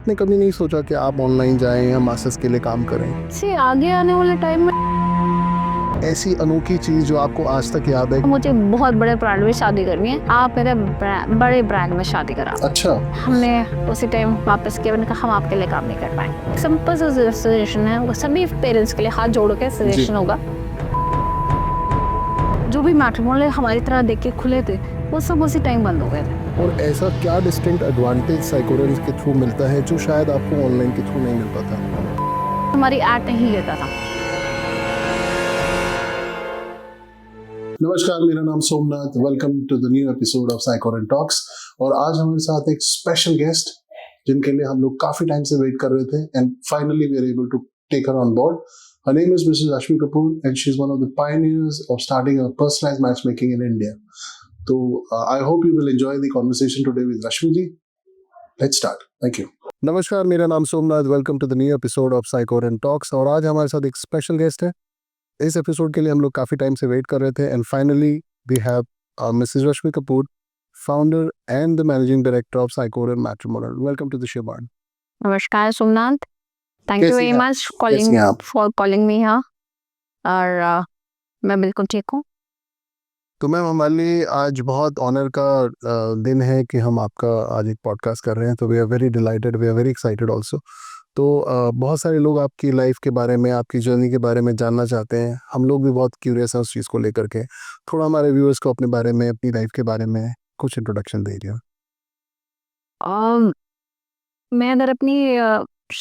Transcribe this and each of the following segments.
आपने कभी नहीं सोचा कि आप ऑनलाइन जाएं या मास्टर्स के लिए काम करें? से आगे आने वाले टाइम में ऐसी अनोखी चीज़ जो आपको आज तक याद है? मुझे बहुत बड़े ब्रांड में शादी करनी है। आप मेरे बड़े ब्रांड में शादी करा। अच्छा। हमने उसी टाइम वापस किया, मैंने कहा हम आपके लिए काम नहीं कर पाए। सिंपल सा सजेशन है, वो सभी पेरेंट्स के लिए हाथ जोड़ के सजेशन होगा। जो भी मैट्रिमोनियल हमारी तरह देख के खुले थे वो सब उसी टाइम बंद हो गए थे। और ऐसा क्या डिस्टिंक्ट एडवांटेज साइकोरेंस के थ्रू मिलता है जो शायद आपको ऑनलाइन के थ्रू नहीं मिल पाता? हमारी ऐड नहीं लेता था। नमस्कार, मेरा नाम Somnath. Welcome to the new episode of Psycorant talks. और आज हमारे साथ एक स्पेशल गेस्ट जिनके लिए हम लोग काफी टाइम से वेट कर रहे थे and finally we are able to take her on board. Her name is Mrs. Rashmi Kapoor and she's one of the pioneers of starting a personalized matchmaking in India. So I hope you will enjoy the conversation today with Rashmi ji. Let's start. Thank you. नमस्कार, मेरा नाम Somnath. Welcome to the new episode of Psycorant talks. और आज हमारे साथ एक special guest है। इस एपिसोड के लिए हम लोग काफ़ी टाइम से वेट कर रहे थे and finally we have Mrs Rashmi Kapoor, founder and the managing director of Psycorant matrimonial. Welcome to the show ma'am. नमस्कार Somnath, thank you very much for calling me here. और मैं बिल्कुल ठीक हूँ। तो मैम, हमारे लिए आज बहुत ऑनर का दिन है कि हम आपका आज एक पॉडकास्ट कर रहे हैं। तो we are very delighted, we are very excited also. तो बहुत सारे लोग आपकी लाइफ के बारे में, आपकी जर्नी के बारे में जानना चाहते हैं। हम लोग भी बहुत क्यूरियस हैं उस चीज़ को लेकर के। थोड़ा हमारे व्यूअर्स को अपने बारे में, अपनी लाइफ के बारे में कुछ इंट्रोडक्शन दीजिए। मैं अगर अपनी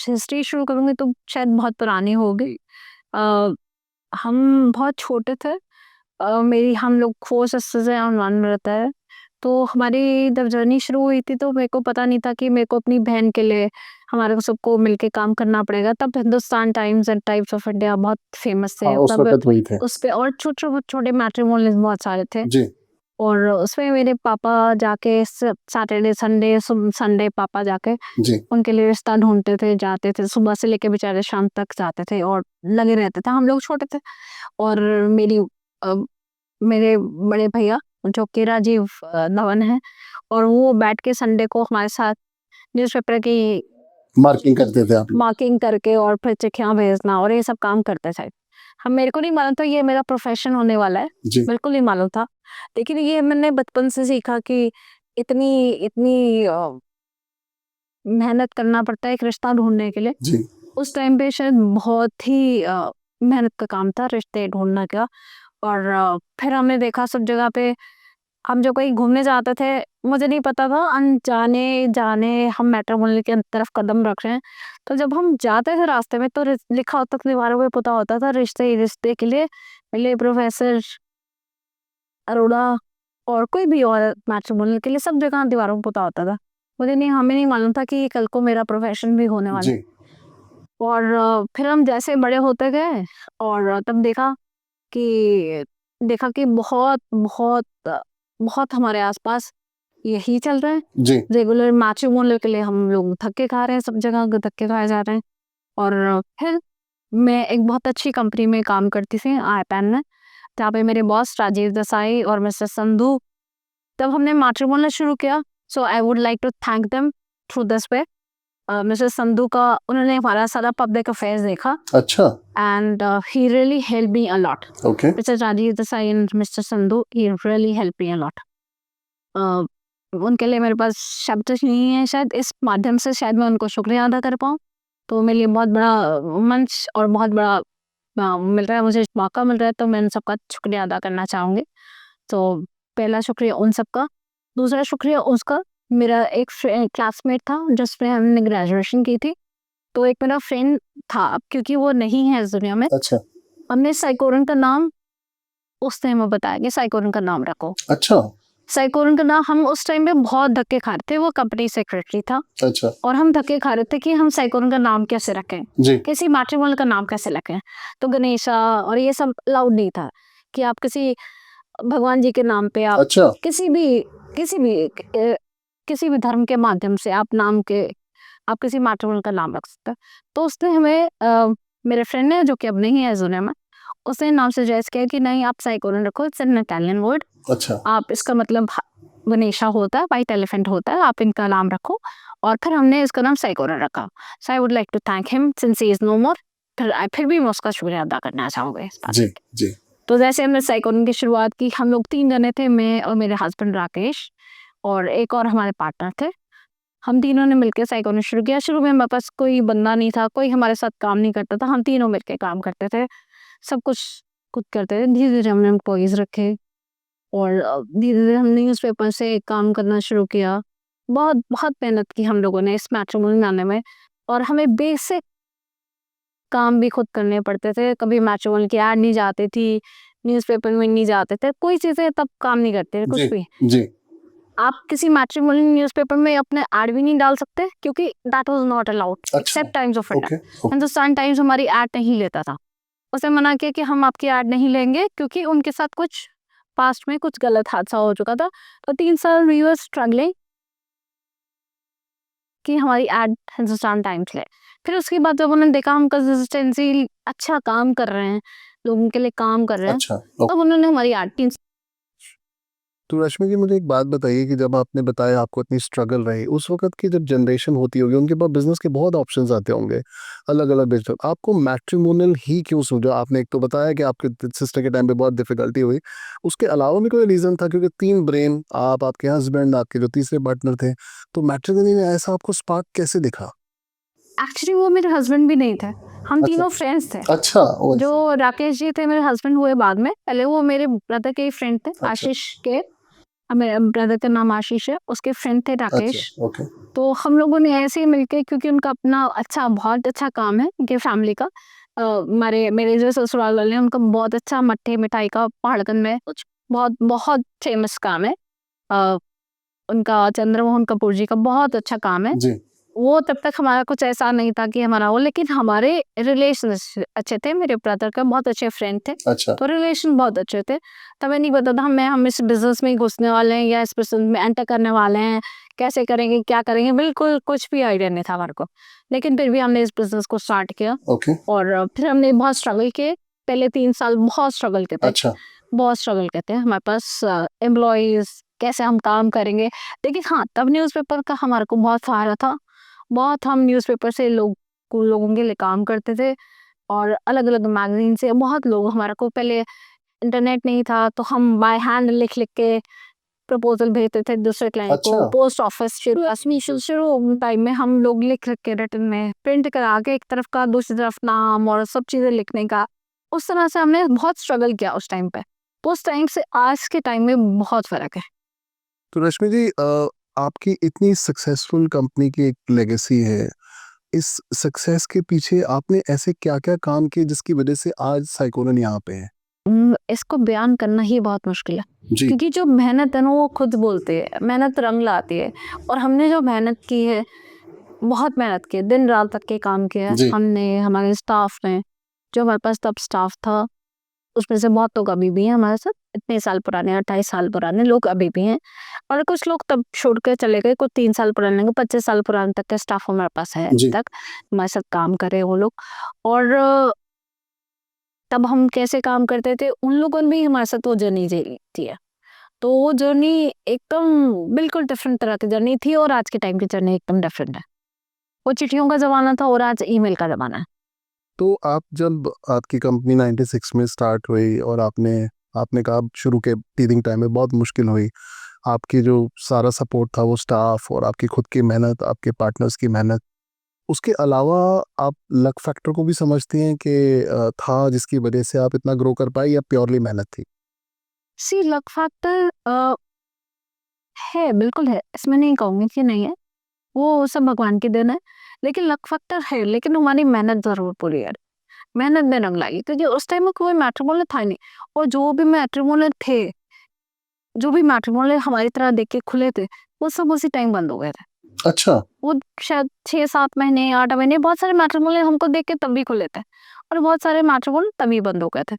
हिस्ट्री शुरू करूँगी तो शायद बहुत पुरानी होगी। हम बहुत छोटे थे। हम लोग फोर्थ सिस्टर्स हैं और वन ब्रदर है। तो हमारी जब जर्नी शुरू हुई थी तो मेरे को पता नहीं था कि मेरे को अपनी बहन के लिए हमारे को सबको मिलके काम करना पड़ेगा। तब Hindustan times and times of India बहुत फेमस थे। उस वक्त वही थे। उस पे और छोटे छोटे मैट्रिमोनियल बहुत सारे थे जी। और उसमें मेरे पापा जाके सैटरडे संडे पापा जाके जी। उनके लिए रिश्ता ढूंढते थे, जाते थे सुबह से लेके बेचारे शाम तक जाते थे और लगे रहते थे। हम लोग छोटे थे और मेरे बड़े भैया जो कि राजीव धवन है और वो बैठ के संडे को हमारे साथ न्यूज़पेपर की मार्किंग करते थे आप? मार्किंग करके और फिर चिट्ठियां भेजना और ये सब काम करते थे। मेरे को नहीं मालूम था ये मेरा प्रोफेशन होने वाला है, बिल्कुल नहीं मालूम था। लेकिन ये मैंने बचपन से सीखा कि इतनी इतनी मेहनत करना पड़ता है एक रिश्ता ढूंढने के लिए। जी। उस टाइम पे शायद बहुत ही मेहनत का काम था रिश्ते ढूंढने का। और फिर हमने देखा सब जगह पे हम जो कहीं घूमने जाते थे, मुझे नहीं पता था अनजाने जाने हम मैट्रिमोनियल की तरफ कदम रख रहे हैं। तो जब हम जाते थे रास्ते में तो लिखा होता था दीवारों पे, पुता होता था रिश्ते के लिए मिले प्रोफेसर अरोड़ा और कोई भी और मैट्रिमोनियल के लिए सब जगह दीवारों पे पुता होता था। हमें नहीं मालूम था कि कल को मेरा प्रोफेशन भी होने वाला है। और फिर हम जैसे बड़े होते गए और तब देखा कि बहुत बहुत बहुत हमारे आसपास यही चल रहा है। रेगुलर मैट्रिमोनियल के लिए हम लोग धक्के खा रहे हैं, सब जगह धक्के खाए जा रहे हैं। और फिर मैं एक बहुत अच्छी कंपनी में काम करती थी IPAN में, जहाँ पे मेरे बॉस राजीव देसाई और मिस्टर संधू। तब हमने मैट्रिमोनियल शुरू किया। So I would like to thank them through this way. Mister Sandhu का उन्होंने हमारा सारा पब्लिक अफेयर्स देखा। अच्छा। And he really helped me a lot. Okay. Mr. Rajiv Desai and Mr. Sandhu, he really helped me a lot. उनके लिए मेरे पास शब्द नहीं है, शायद इस माध्यम से शायद मैं उनको शुक्रिया अदा कर पाऊँ। तो मेरे लिए बहुत बड़ा मंच और बहुत बड़ा मिल रहा है, मुझे मौका मिल रहा है, तो मैं उन सबका शुक्रिया अदा करना चाहूँगी। तो पहला शुक्रिया उन सबका। दूसरा शुक्रिया उसका, मेरा एक क्लासमेट था जिसमें हमने ग्रेजुएशन की थी। तो एक मेरा फ्रेंड था, क्योंकि वो नहीं है इस दुनिया में। अच्छा। हमने साइकोरेंट का नाम उसने हमें बताया कि साइकोरेंट का नाम रखो। अच्छा। साइकोरेंट का नाम हम उस टाइम पे बहुत धक्के खा रहे थे, वो कंपनी सेक्रेटरी था। अच्छा। और हम धक्के खा रहे थे कि हम साइकोरेंट का नाम कैसे रखें, किसी मैट्रिमोनियल का नाम कैसे रखें। तो गणेशा और ये सब अलाउड नहीं था कि आप किसी भगवान जी के नाम पे आप किसी भी धर्म के माध्यम से आप किसी मैट्रिमोनियल का नाम रख सकते हैं। तो उसने हमें मेरे फ्रेंड ने, जो कि अब नहीं है इस दुनिया में, उसने नाम सजेस्ट किया कि नहीं आप साइकोरेंट रखो, इट्स एन इटालियन वर्ड। अच्छा। आप इसका मतलब वनेशा होता है, व्हाइट एलिफेंट होता है, आप इनका नाम रखो। और फिर हमने इसका नाम साइकोरन रखा। So I would like to thank him since he is no more. फिर भी मैं उसका शुक्रिया अदा करना चाहूँगी इस बात जी पे। जी तो जैसे हमने साइकोरन की शुरुआत की, हम लोग 3 जने थे, मैं और मेरे हस्बैंड राकेश और एक और हमारे पार्टनर थे। हम तीनों ने मिलके साइकोरन शुरू किया। शुरू में हमारे पास कोई बंदा नहीं था, कोई हमारे साथ काम नहीं करता था, हम तीनों मिलके काम करते थे, सब कुछ खुद करते थे। धीरे-धीरे हमने एम्प्लॉइज़ रखे और धीरे-धीरे हम न्यूज़पेपर से काम करना शुरू किया। बहुत बहुत मेहनत की हम लोगों ने इस मैट्रिमोनी में आने में, और हमें बेसिक काम भी खुद करने पड़ते थे। कभी मैट्रिमोनी की ऐड नहीं जाती थी, न्यूज़पेपर में नहीं जाते थे, कोई चीज़ें तब काम नहीं करते थे, जी कुछ भी। जी आप किसी मैट्रिमोनी न्यूज़पेपर में अपने ऐड भी नहीं डाल सकते क्योंकि दैट वाज़ नॉट अलाउड अच्छा except Times of India. Okay okay Hindustan Times हमारी ऐड नहीं लेता था। उसने मना किया कि हम आपकी ऐड नहीं लेंगे क्योंकि उनके साथ कुछ पास्ट में कुछ गलत हादसा हो चुका था। तो 3 साल वी वर स्ट्रगलिंग कि हमारी ऐड हिंदुस्तान टाइम्स ले। फिर उसके बाद जब उन्होंने देखा हम कंसिस्टेंसी अच्छा काम कर रहे हैं, लोगों के लिए काम कर रहे हैं, अच्छा तब उन्होंने हमारी ऐड 3 तो रश्मि जी, मुझे एक बात बताइए कि जब आपने बताया आपको इतनी स्ट्रगल रही, उस वक़्त की जब जनरेशन होती होगी, उनके पास बिज़नेस के बहुत ऑप्शंस आते होंगे, अलग-अलग बिज़नेस। आपको मैट्रिमोनियल ही क्यों सूझा? आपने एक तो बताया कि आपके सिस्टर के टाइम पे बहुत डिफ़िकल्टी हुई। उसके अलावा भी कोई रीज़न था? क्योंकि 3 ब्रेन, आप, आपके हस्बैंड, आपके जो तीसरे पार्टनर थे, तो मैट्रिमोनी में ऐसा आपको स्पार्क कैसे दिखा? एक्चुअली वो मेरे हस्बैड भी नहीं थे, हम अच्छा तीनों फ्रेंड्स थे। अच्छा ओ जो राकेश जी थे मेरे हस्बैंड हुए बाद में, पहले वो मेरे ब्रदर के ही फ्रेंड थे, अच्छा। आशीष के। मेरे ब्रदर का नाम आशीष है, उसके फ्रेंड थे राकेश। अच्छा ओके तो हम लोगों ने ऐसे ही मिलके, क्योंकि उनका अपना बहुत अच्छा काम है उनके फैमिली का। मेरे जो ससुराल वाले हैं उनका बहुत अच्छा मट्ठे मिठाई का पहाड़गन में कुछ बहुत बहुत फेमस काम है। अ, उनका चंद्रमोहन कपूर जी का बहुत अच्छा काम है। जी वो तब तक हमारा कुछ ऐसा नहीं था कि हमारा वो, लेकिन हमारे रिलेशंस अच्छे थे, मेरे ब्रदर का बहुत अच्छे फ्रेंड थे, अच्छा तो रिलेशन बहुत अच्छे थे। तब नहीं पता था हम इस बिजनेस में ही घुसने वाले हैं या इस बिजनेस में एंटर करने वाले हैं, कैसे करेंगे, क्या करेंगे, बिल्कुल कुछ भी आइडिया नहीं था हमारे को। लेकिन फिर भी हमने इस बिजनेस को स्टार्ट किया ओके और फिर हमने बहुत स्ट्रगल किए। पहले 3 साल बहुत स्ट्रगल किए थे, अच्छा बहुत स्ट्रगल करते हैं। हमारे पास एम्प्लॉयज, कैसे हम काम करेंगे। लेकिन हाँ, तब न्यूज़पेपर का हमारे को बहुत सहारा था। बहुत हम न्यूज़पेपर से लोगों के लिए काम करते थे और अलग-अलग मैगज़ीन से बहुत लोग हमारे को, पहले इंटरनेट नहीं था तो हम बाय हैंड लिख-लिख के प्रपोज़ल भेजते थे दूसरे क्लाइंट को। अच्छा पोस्ट ऑफिस शुरू टाइम में हम लोग लिख-लिख के रिटन में प्रिंट करा के एक तरफ का दूसरी तरफ नाम और सब चीज़ें लिखने का, उस तरह से हमने बहुत स्ट्रगल किया उस टाइम पे। तो उस टाइम से आज के टाइम में बहुत फ़र्क है। तो रश्मि जी, आपकी इतनी सक्सेसफुल कंपनी की एक लेगेसी है। इस सक्सेस के पीछे आपने ऐसे क्या-क्या काम किए जिसकी वजह से आज साइकोरन यहाँ पे है? इसको बयान करना ही बहुत मुश्किल है, जी क्योंकि जो मेहनत है ना वो खुद बोलती है, मेहनत रंग लाती है। और हमने जो मेहनत की है, बहुत मेहनत की है, दिन रात तक के काम किया है जी हमने, हमारे स्टाफ ने। जो हमारे पास तब स्टाफ था उसमें से बहुत लोग अभी भी हैं हमारे साथ, इतने साल पुराने, 28 साल पुराने लोग अभी भी हैं। और कुछ लोग तब छोड़ के चले गए, कुछ 3 साल पुराने, 25 साल पुराने तक का स्टाफ हमारे पास है अभी जी तक, हमारे साथ काम करे वो लोग। और तब हम कैसे काम करते थे, उन लोगों ने भी हमारे साथ वो जर्नी झेली थी है। तो वो जर्नी एकदम बिल्कुल डिफरेंट तरह की जर्नी थी और आज के टाइम की जर्नी एकदम डिफरेंट है। वो चिट्ठियों का ज़माना था और आज ईमेल का ज़माना है। तो आप जब आपकी कंपनी 96 में स्टार्ट हुई और आपने आपने कहा शुरू के टीदिंग टाइम में बहुत मुश्किल हुई। आपकी जो सारा सपोर्ट था वो स्टाफ और आपकी खुद की मेहनत, आपके पार्टनर्स की मेहनत। उसके अलावा आप लक फैक्टर को भी समझती हैं कि था जिसकी वजह से आप इतना ग्रो कर पाए, या प्योरली मेहनत थी? सी लक फैक्टर है, बिल्कुल है, इसमें नहीं कहूँगी कि नहीं है, वो सब भगवान की देन है। लेकिन लक फैक्टर है, लेकिन हमारी मेहनत ज़रूर पूरी है। मेहनत ने रंग लाई, क्योंकि उस टाइम में कोई मैट्रिमोनियल था नहीं। और जो भी मैट्रिमोनियल थे, जो भी मैट्रिमोनियल हमारी तरह देख के खुले थे, वो सब उसी टाइम बंद हो गए थे। अच्छा वो शायद 6-7 महीने, 8 महीने, बहुत सारे मैट्रिमोनियल हमको देख के तब भी खुले थे और बहुत सारे मैट्रिमोनियल तभी बंद हो गए थे।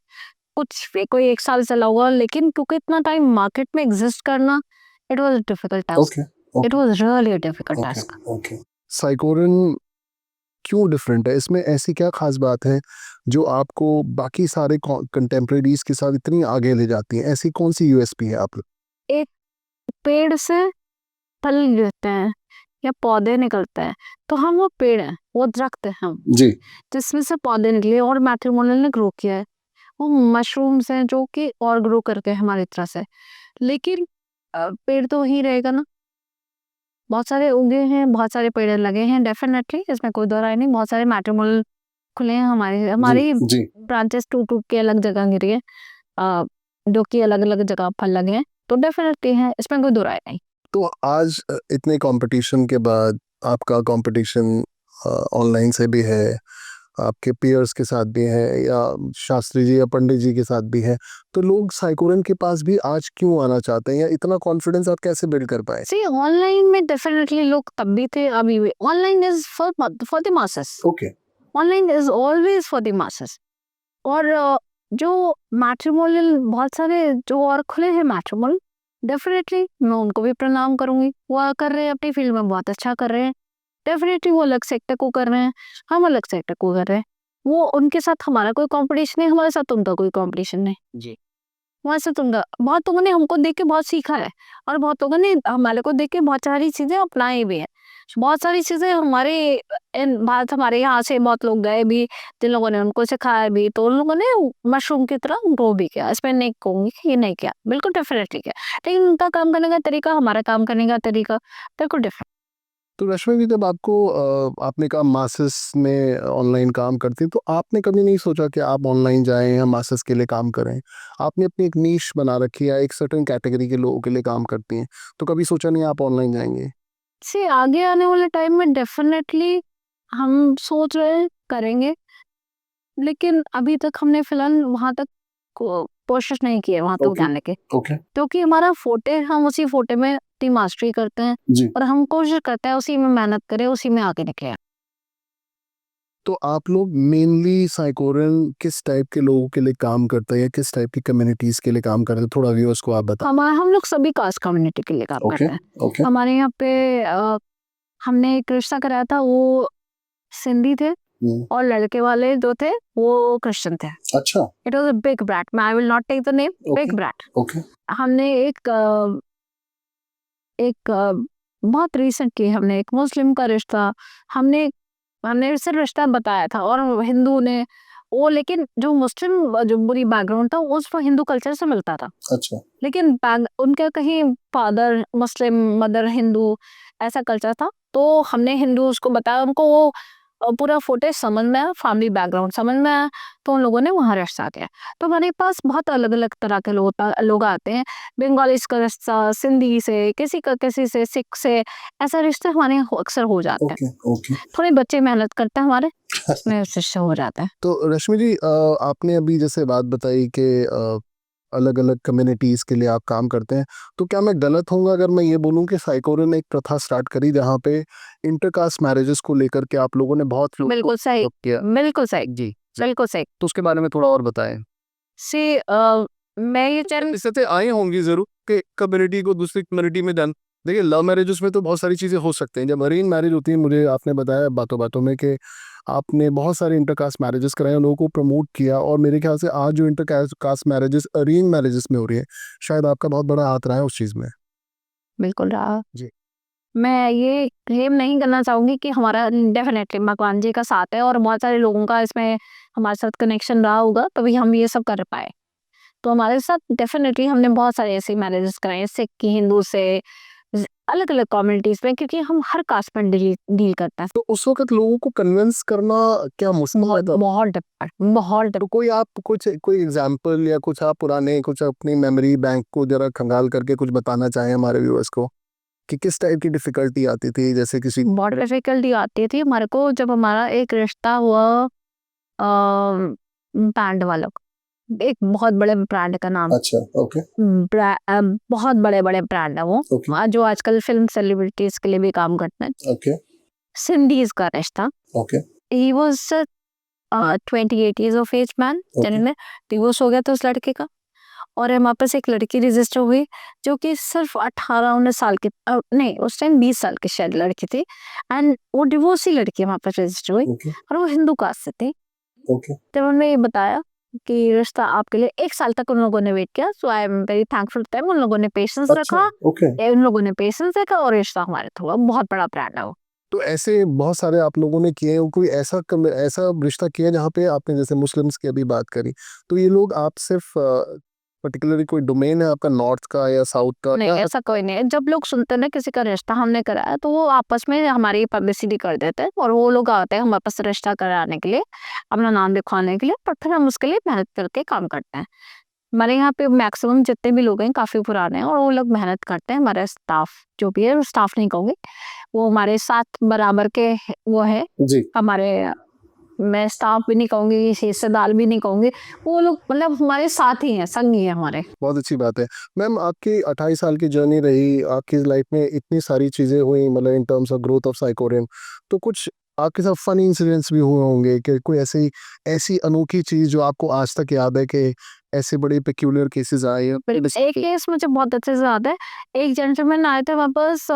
कुछ भी कोई 1 साल चला होगा, लेकिन क्योंकि इतना टाइम मार्केट में एग्जिस्ट करना, it was a difficult task. Okay it okay was really a difficult okay task. Okay Psycoran क्यों डिफरेंट है? इसमें ऐसी क्या खास बात है जो आपको बाकी सारे कंटेम्परेरीज के साथ इतनी आगे ले जाती है? ऐसी कौन सी यूएसपी है आप? एक पेड़ से फल गिरते हैं या पौधे निकलते हैं, तो हम वो पेड़ हैं, वो दरख्त हैं हम, जी जिसमें से पौधे निकले और मैट्रिमोनियल ने ग्रो किया है। वो मशरूम्स हैं जो कि और ग्रो करके हमारी तरह से, लेकिन पेड़ तो वहीं रहेगा ना। बहुत सारे उगे हैं, बहुत सारे पेड़ लगे हैं, डेफिनेटली इसमें कोई दो राय नहीं। बहुत सारे मैट्रिमोनियल खुले हैं, जी हमारी जी ब्रांचेस टूट के अलग जगह गिरी है, जो कि अलग अलग जगह फल लगे हैं, तो डेफिनेटली है, इसमें कोई दो राय नहीं। तो आज इतने कंपटीशन के बाद आपका कंपटीशन ऑनलाइन से भी है, आपके पीयर्स के साथ भी है, या शास्त्री जी या पंडित जी के साथ भी है, तो लोग साइकोरन के पास भी आज क्यों आना चाहते हैं, या इतना कॉन्फिडेंस आप कैसे बिल्ड कर पाए? सी ऑनलाइन में डेफिनेटली लोग तब भी थे, अभी भी। Online is for the masses, okay online is always for the masses. और जो मैट्रिमोनियल बहुत सारे जो और खुले हैं मैट्रिमोनियल, डेफिनेटली मैं उनको भी प्रणाम करूंगी। वो कर रहे हैं अपनी फील्ड में, बहुत अच्छा कर रहे हैं। डेफिनेटली वो अलग सेक्टर को कर रहे हैं, हम अलग सेक्टर को कर रहे हैं। वो उनके साथ हमारा कोई कंपटीशन नहीं, हमारे साथ उनका कोई कंपटीशन नहीं जी। वहां से तुमका बहुत लोगों ने हमको देख के बहुत सीखा है, और बहुत लोगों ने हमारे को देख के बहुत सारी चीजें अपनाई भी है। बहुत सारी चीजें हमारे बात हमारे यहाँ से बहुत लोग गए भी, जिन लोगों ने उनको सिखाया भी, तो उन लोगों ने मशरूम की तरह ग्रो भी किया। इसमें नहीं कहूंगी कि ये नहीं किया, बिल्कुल डेफिनेटली किया, लेकिन उनका काम करने का तरीका, हमारा काम करने का तरीका बिल्कुल डिफरेंट। तो रश्मि जी, जब आपको आपने कहा मासेस में ऑनलाइन काम करती हैं, तो आपने कभी नहीं सोचा कि आप ऑनलाइन जाएं या मासेस के लिए काम करें? आपने अपनी एक नीश बना रखी है, एक सर्टेन कैटेगरी के लोगों के लिए काम करती हैं, तो कभी सोचा नहीं आप ऑनलाइन जाएंगे? से आगे आने वाले टाइम में डेफिनेटली हम सोच रहे हैं करेंगे, लेकिन अभी तक हमने फिलहाल वहां तक कोशिश नहीं की है वहां तक ओके जाने के, ओके क्योंकि हमारा फोटे, हम उसी फोटे में अपनी मास्टरी करते हैं, जी और हम कोशिश करते हैं उसी में मेहनत करें, उसी में आगे निकले। तो आप लोग मेनली साइकोरन किस टाइप के लोगों के लिए काम करते हैं, या किस टाइप की कम्युनिटीज के लिए काम करते हैं, थोड़ा व्यूअर्स को आप बताएं। हम लोग सभी कास्ट कम्युनिटी के लिए काम ओके करते हैं। ओके हमारे यहाँ पे हमने एक रिश्ता कराया था, वो सिंधी थे, और लड़के वाले जो थे वो क्रिश्चियन थे। अच्छा it was a big brat, I will not take the name, okay big brat. Okay हमने एक बहुत रिसेंटली हमने एक मुस्लिम का रिश्ता, हमने हमने सिर्फ रिश्ता बताया था, और हिंदू ने वो, लेकिन जो मुस्लिम जो बुरी बैकग्राउंड था उसको हिंदू कल्चर से मिलता था, अच्छा लेकिन उनका कहीं फादर मुस्लिम मदर हिंदू ऐसा कल्चर था। तो हमने हिंदू उसको बताया, उनको वो पूरा फुटेज समझ में आया, फैमिली बैकग्राउंड समझ में आया, तो उन लोगों ने वहाँ रिश्ता किया। तो हमारे पास बहुत अलग अलग तरह के लोग आते हैं, बंगाली का रिश्ता, सिंधी से, किसी से, सिख से, ऐसा रिश्ते हमारे यहाँ अक्सर हो जाते हैं। ओके ओके थोड़े बच्चे मेहनत करते हैं हमारे, उसमें रिश्ता हो जाता है। तो रश्मि जी, आपने अभी जैसे बात बताई कि अलग अलग कम्युनिटीज़ के लिए आप काम करते हैं, तो क्या मैं गलत होऊंगा अगर मैं ये बोलूं कि साइकोरन ने एक प्रथा स्टार्ट करी जहाँ पे इंटरकास्ट मैरिजेस को लेकर के आप लोगों ने बहुत लोगों को बिल्कुल सही, जागरूक किया? बिल्कुल सही, जी, बिल्कुल सही। तो उसके बारे में थोड़ा और बताएं। से मैं ये चैनल इससे आई होंगी जरूर कि कम्युनिटी को दूसरी कम्युनिटी में डन। देखिए, लव मैरिजेस में तो बहुत सारी चीज़ें हो सकते हैं, जब अरेंज मैरिज होती है, मुझे आपने बताया बातों बातों में कि आपने बहुत सारे इंटरकास्ट मैरिजेस कराए, लोगों को प्रमोट किया, और मेरे ख्याल से आज जो इंटरकास्ट मैरिजेस अरेंज मैरिजेस में हो रही है, शायद आपका बहुत बड़ा हाथ रहा है उस चीज़ में। बिल्कुल रहा। जी। मैं ये क्लेम नहीं करना चाहूंगी कि हमारा डेफिनेटली भगवान जी का साथ है, और बहुत सारे लोगों का इसमें हमारे साथ कनेक्शन रहा होगा, तभी हम ये सब कर पाए। तो हमारे साथ डेफिनेटली हमने बहुत सारे ऐसे मैरिजेस कराए, सिख की, हिंदू से, अलग अलग कम्युनिटीज में, क्योंकि हम हर कास्ट में डील करते हैं। तो उस वक्त लोगों को कन्विंस करना क्या मुश्किल है? बहुत डिफिकल्ट, बहुत तो कोई आप कोई एग्जांपल या कुछ आप पुराने कुछ अपनी मेमोरी बैंक को जरा खंगाल करके कुछ बताना चाहें हमारे व्यूअर्स को, कि किस टाइप की डिफिकल्टी आती थी, जैसे किसी बहुत डिफिकल्टी आती थी हमारे को जब हमारा एक रिश्ता हुआ ब्रांड वालों का, एक बहुत बड़े ब्रांड का नाम, अच्छा ओके बहुत बड़े बड़े ब्रांड है वो, ओके जो आजकल फिल्म सेलिब्रिटीज के लिए भी काम करते हैं। ओके सिंधीज का रिश्ता, okay he was 28 years of age man, जिन्होंने डिवोर्स हो गया था उस लड़के का, और हमारे पास एक लड़की रजिस्टर हुई जो कि सिर्फ 18-19 साल की, नहीं उस टाइम 20 साल की शायद लड़की थी, एंड वो डिवोर्स ही लड़की हमारे पास रजिस्टर हुई, ओके और वो हिंदू कास्ट से थी। ओके जब उन्होंने ये बताया कि रिश्ता आपके लिए 1 साल तक उन लोगों ने वेट किया, so I am very thankful to them. उन लोगों ने पेशेंस अच्छा, रखा, ओके। उन लोगों ने पेशेंस रखा और रिश्ता हमारे थ्रू बहुत बड़ा ब्रांड है वो। तो ऐसे बहुत सारे आप लोगों ने किए हैं, कोई ऐसा रिश्ता किया जहाँ पे आपने जैसे मुस्लिम्स की अभी बात करी, तो ये लोग आप सिर्फ पर्टिकुलरली कोई डोमेन है आपका नॉर्थ का या साउथ का नहीं, या ऐसा कोई नहीं है। जब लोग सुनते हैं ना किसी का रिश्ता हमने कराया, तो वो आपस में हमारी पब्लिसिटी कर देते हैं और वो लोग आते हैं हमारे पास रिश्ता कराने के लिए, अपना नाम लिखवाने के लिए, पर फिर हम उसके लिए मेहनत करके काम करते हैं। हमारे यहाँ पे मैक्सिमम जितने भी लोग हैं काफ़ी पुराने हैं और वो लोग मेहनत करते हैं। हमारा स्टाफ जो भी है, स्टाफ नहीं कहूँगी, वो हमारे साथ बराबर के वो है जी। हमारे। मैं स्टाफ भी नहीं कहूँगी, हिस्सेदार भी नहीं कहूँगी, वो लोग मतलब हमारे साथ ही हैं, संग ही हैं हमारे। बहुत अच्छी बात है। मैम आपकी 28 साल की जर्नी रही, आपकी लाइफ में इतनी सारी चीज़ें हुई मतलब in terms of growth of Psycorian, तो कुछ आपके साथ फनी इंसिडेंट्स भी हुए होंगे कि कोई ऐसी अनोखी चीज़ जो आपको आज तक याद है कि ऐसे बड़े पेक्यूलियर केसेस आए हैं? एक केस मुझे बहुत अच्छे से याद है। एक जेंटलमैन आए थे वापस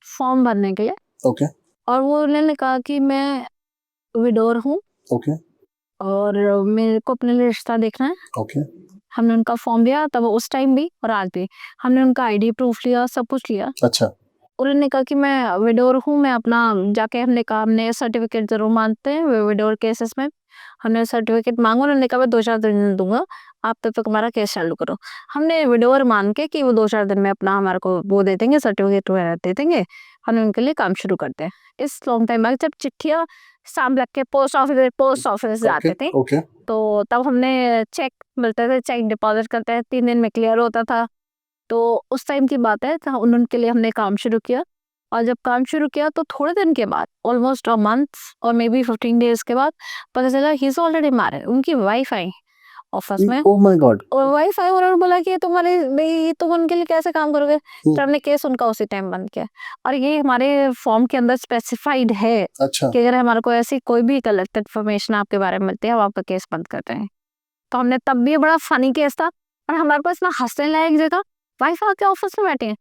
फॉर्म भरने के लिए ओके, और वो उन्होंने कहा कि मैं विडोर हूँ ओके, और मेरे को अपने लिए रिश्ता देखना है। ओके, हमने उनका फॉर्म लिया, तब उस टाइम भी और आज भी। हमने उनका आईडी प्रूफ लिया, सब कुछ लिया। अच्छा, उन्होंने कहा कि मैं विडोर हूँ, मैं अपना जाके हमने कहा हमने सर्टिफिकेट ज़रूर माँगते हैं विडोर केसेस में। हमने सर्टिफिकेट माँगा, उन्होंने कहा मैं 2-4 दिन में दूँगा, आप तब तक हमारा केस चालू करो। हमने विडोर मान के कि वो 2-4 दिन में अपना हमारे को वो दे देंगे, सर्टिफिकेट वगैरह दे देंगे, हमने उनके लिए काम शुरू करते हैं। इस लॉन्ग टाइम बाद जब चिट्ठियाँ स्टाम्प लग के पोस्ट ऑफिस जाते थे, ओके, तो तब हमने चेक मिलते थे, चेक डिपॉजिट करते हैं, 3 दिन में क्लियर होता था। तो उस टाइम की बात है, तो उनके लिए हमने काम शुरू किया और जब काम शुरू किया तो थोड़े दिन के बाद, ऑलमोस्ट अ मंथ और मे बी 15 डेज के बाद पता चला ही इज ऑलरेडी मैरिड। उनकी वाइफ आई ऑफिस में ओह माय गॉड। और वाइफ आई और उन्होंने बोला कि ये तुम्हारे भाई तुम उनके लिए कैसे काम करोगे, तो हमने केस उनका उसी टाइम बंद किया। और ये हमारे फॉर्म के अंदर स्पेसिफाइड है अच्छा, कि अगर हमारे को ऐसी कोई भी गलत इन्फॉर्मेशन आपके बारे में मिलती है, हम आपका केस बंद करते हैं। तो हमने तब भी बड़ा फनी केस था और हमारे पास ना हंसने लायक जगह, वाइफ आके ऑफिस में बैठे हैं,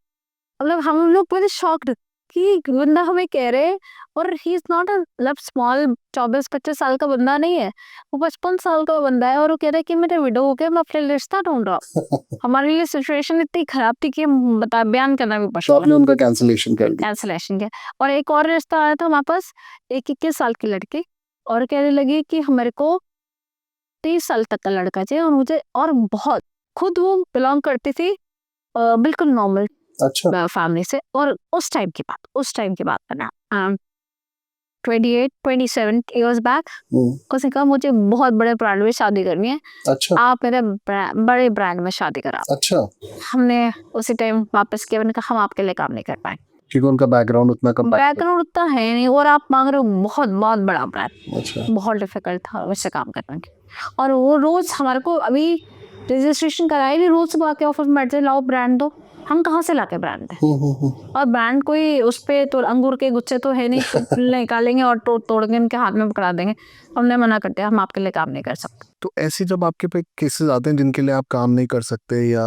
मतलब हम लोग पूरे शॉक्ड कि बंदा हमें कह रहे हैं और ही इज नॉट अ मतलब स्मॉल 24-25 साल का बंदा नहीं है, वो 55 साल का बंदा है और वो कह रहा है कि मेरे विडो हो गया, मैं अपने लिए रिश्ता ढूंढ रहा हूँ। हमारे लिए सिचुएशन इतनी खराब थी कि हम बयान करना भी तो पड़ता आपने उनका कैंसिलेशन कर दिया? कैंसलेशन के। और एक और रिश्ता आया था हमारे पास, एक 21 साल की लड़की और कहने लगी कि हमारे को 30 साल तक का लड़का चाहिए और मुझे और बहुत खुद वो बिलोंग करती थी बिल्कुल नॉर्मल अच्छा, फैमिली से। और उस टाइम की बात करना 28-27 इयर्स बैक, उसने कहा मुझे बहुत बड़े ब्रांड में शादी करनी है, अच्छा, आप मेरे बड़े ब्रांड में शादी करा। अच्छा, हमने उसी टाइम वापस किया, मैंने कहा हम आपके लिए काम नहीं कर पाए, क्योंकि उनका बैकग्राउंड उतना कम बैकग्राउंड उतना है नहीं और आप मांग रहे हो बहुत बहुत बड़ा ब्रांड। अच्छा, बहुत डिफिकल्ट था उससे काम करना। और वो रोज हमारे को अभी रजिस्ट्रेशन कराए नहीं, रोज सुबह के ऑफिस में बैठते लाओ ब्रांड दो, हम कहाँ से लाके ब्रांड दें। और ब्रांड कोई उस पे तो अंगूर के गुच्छे तो है नहीं निकालेंगे और तोड़ के उनके हाथ में पकड़ा देंगे। हमने मना कर दिया, हम आपके लिए काम नहीं कर सकते। तो ऐसे जब आपके पे केसेस आते हैं जिनके लिए आप काम नहीं कर सकते या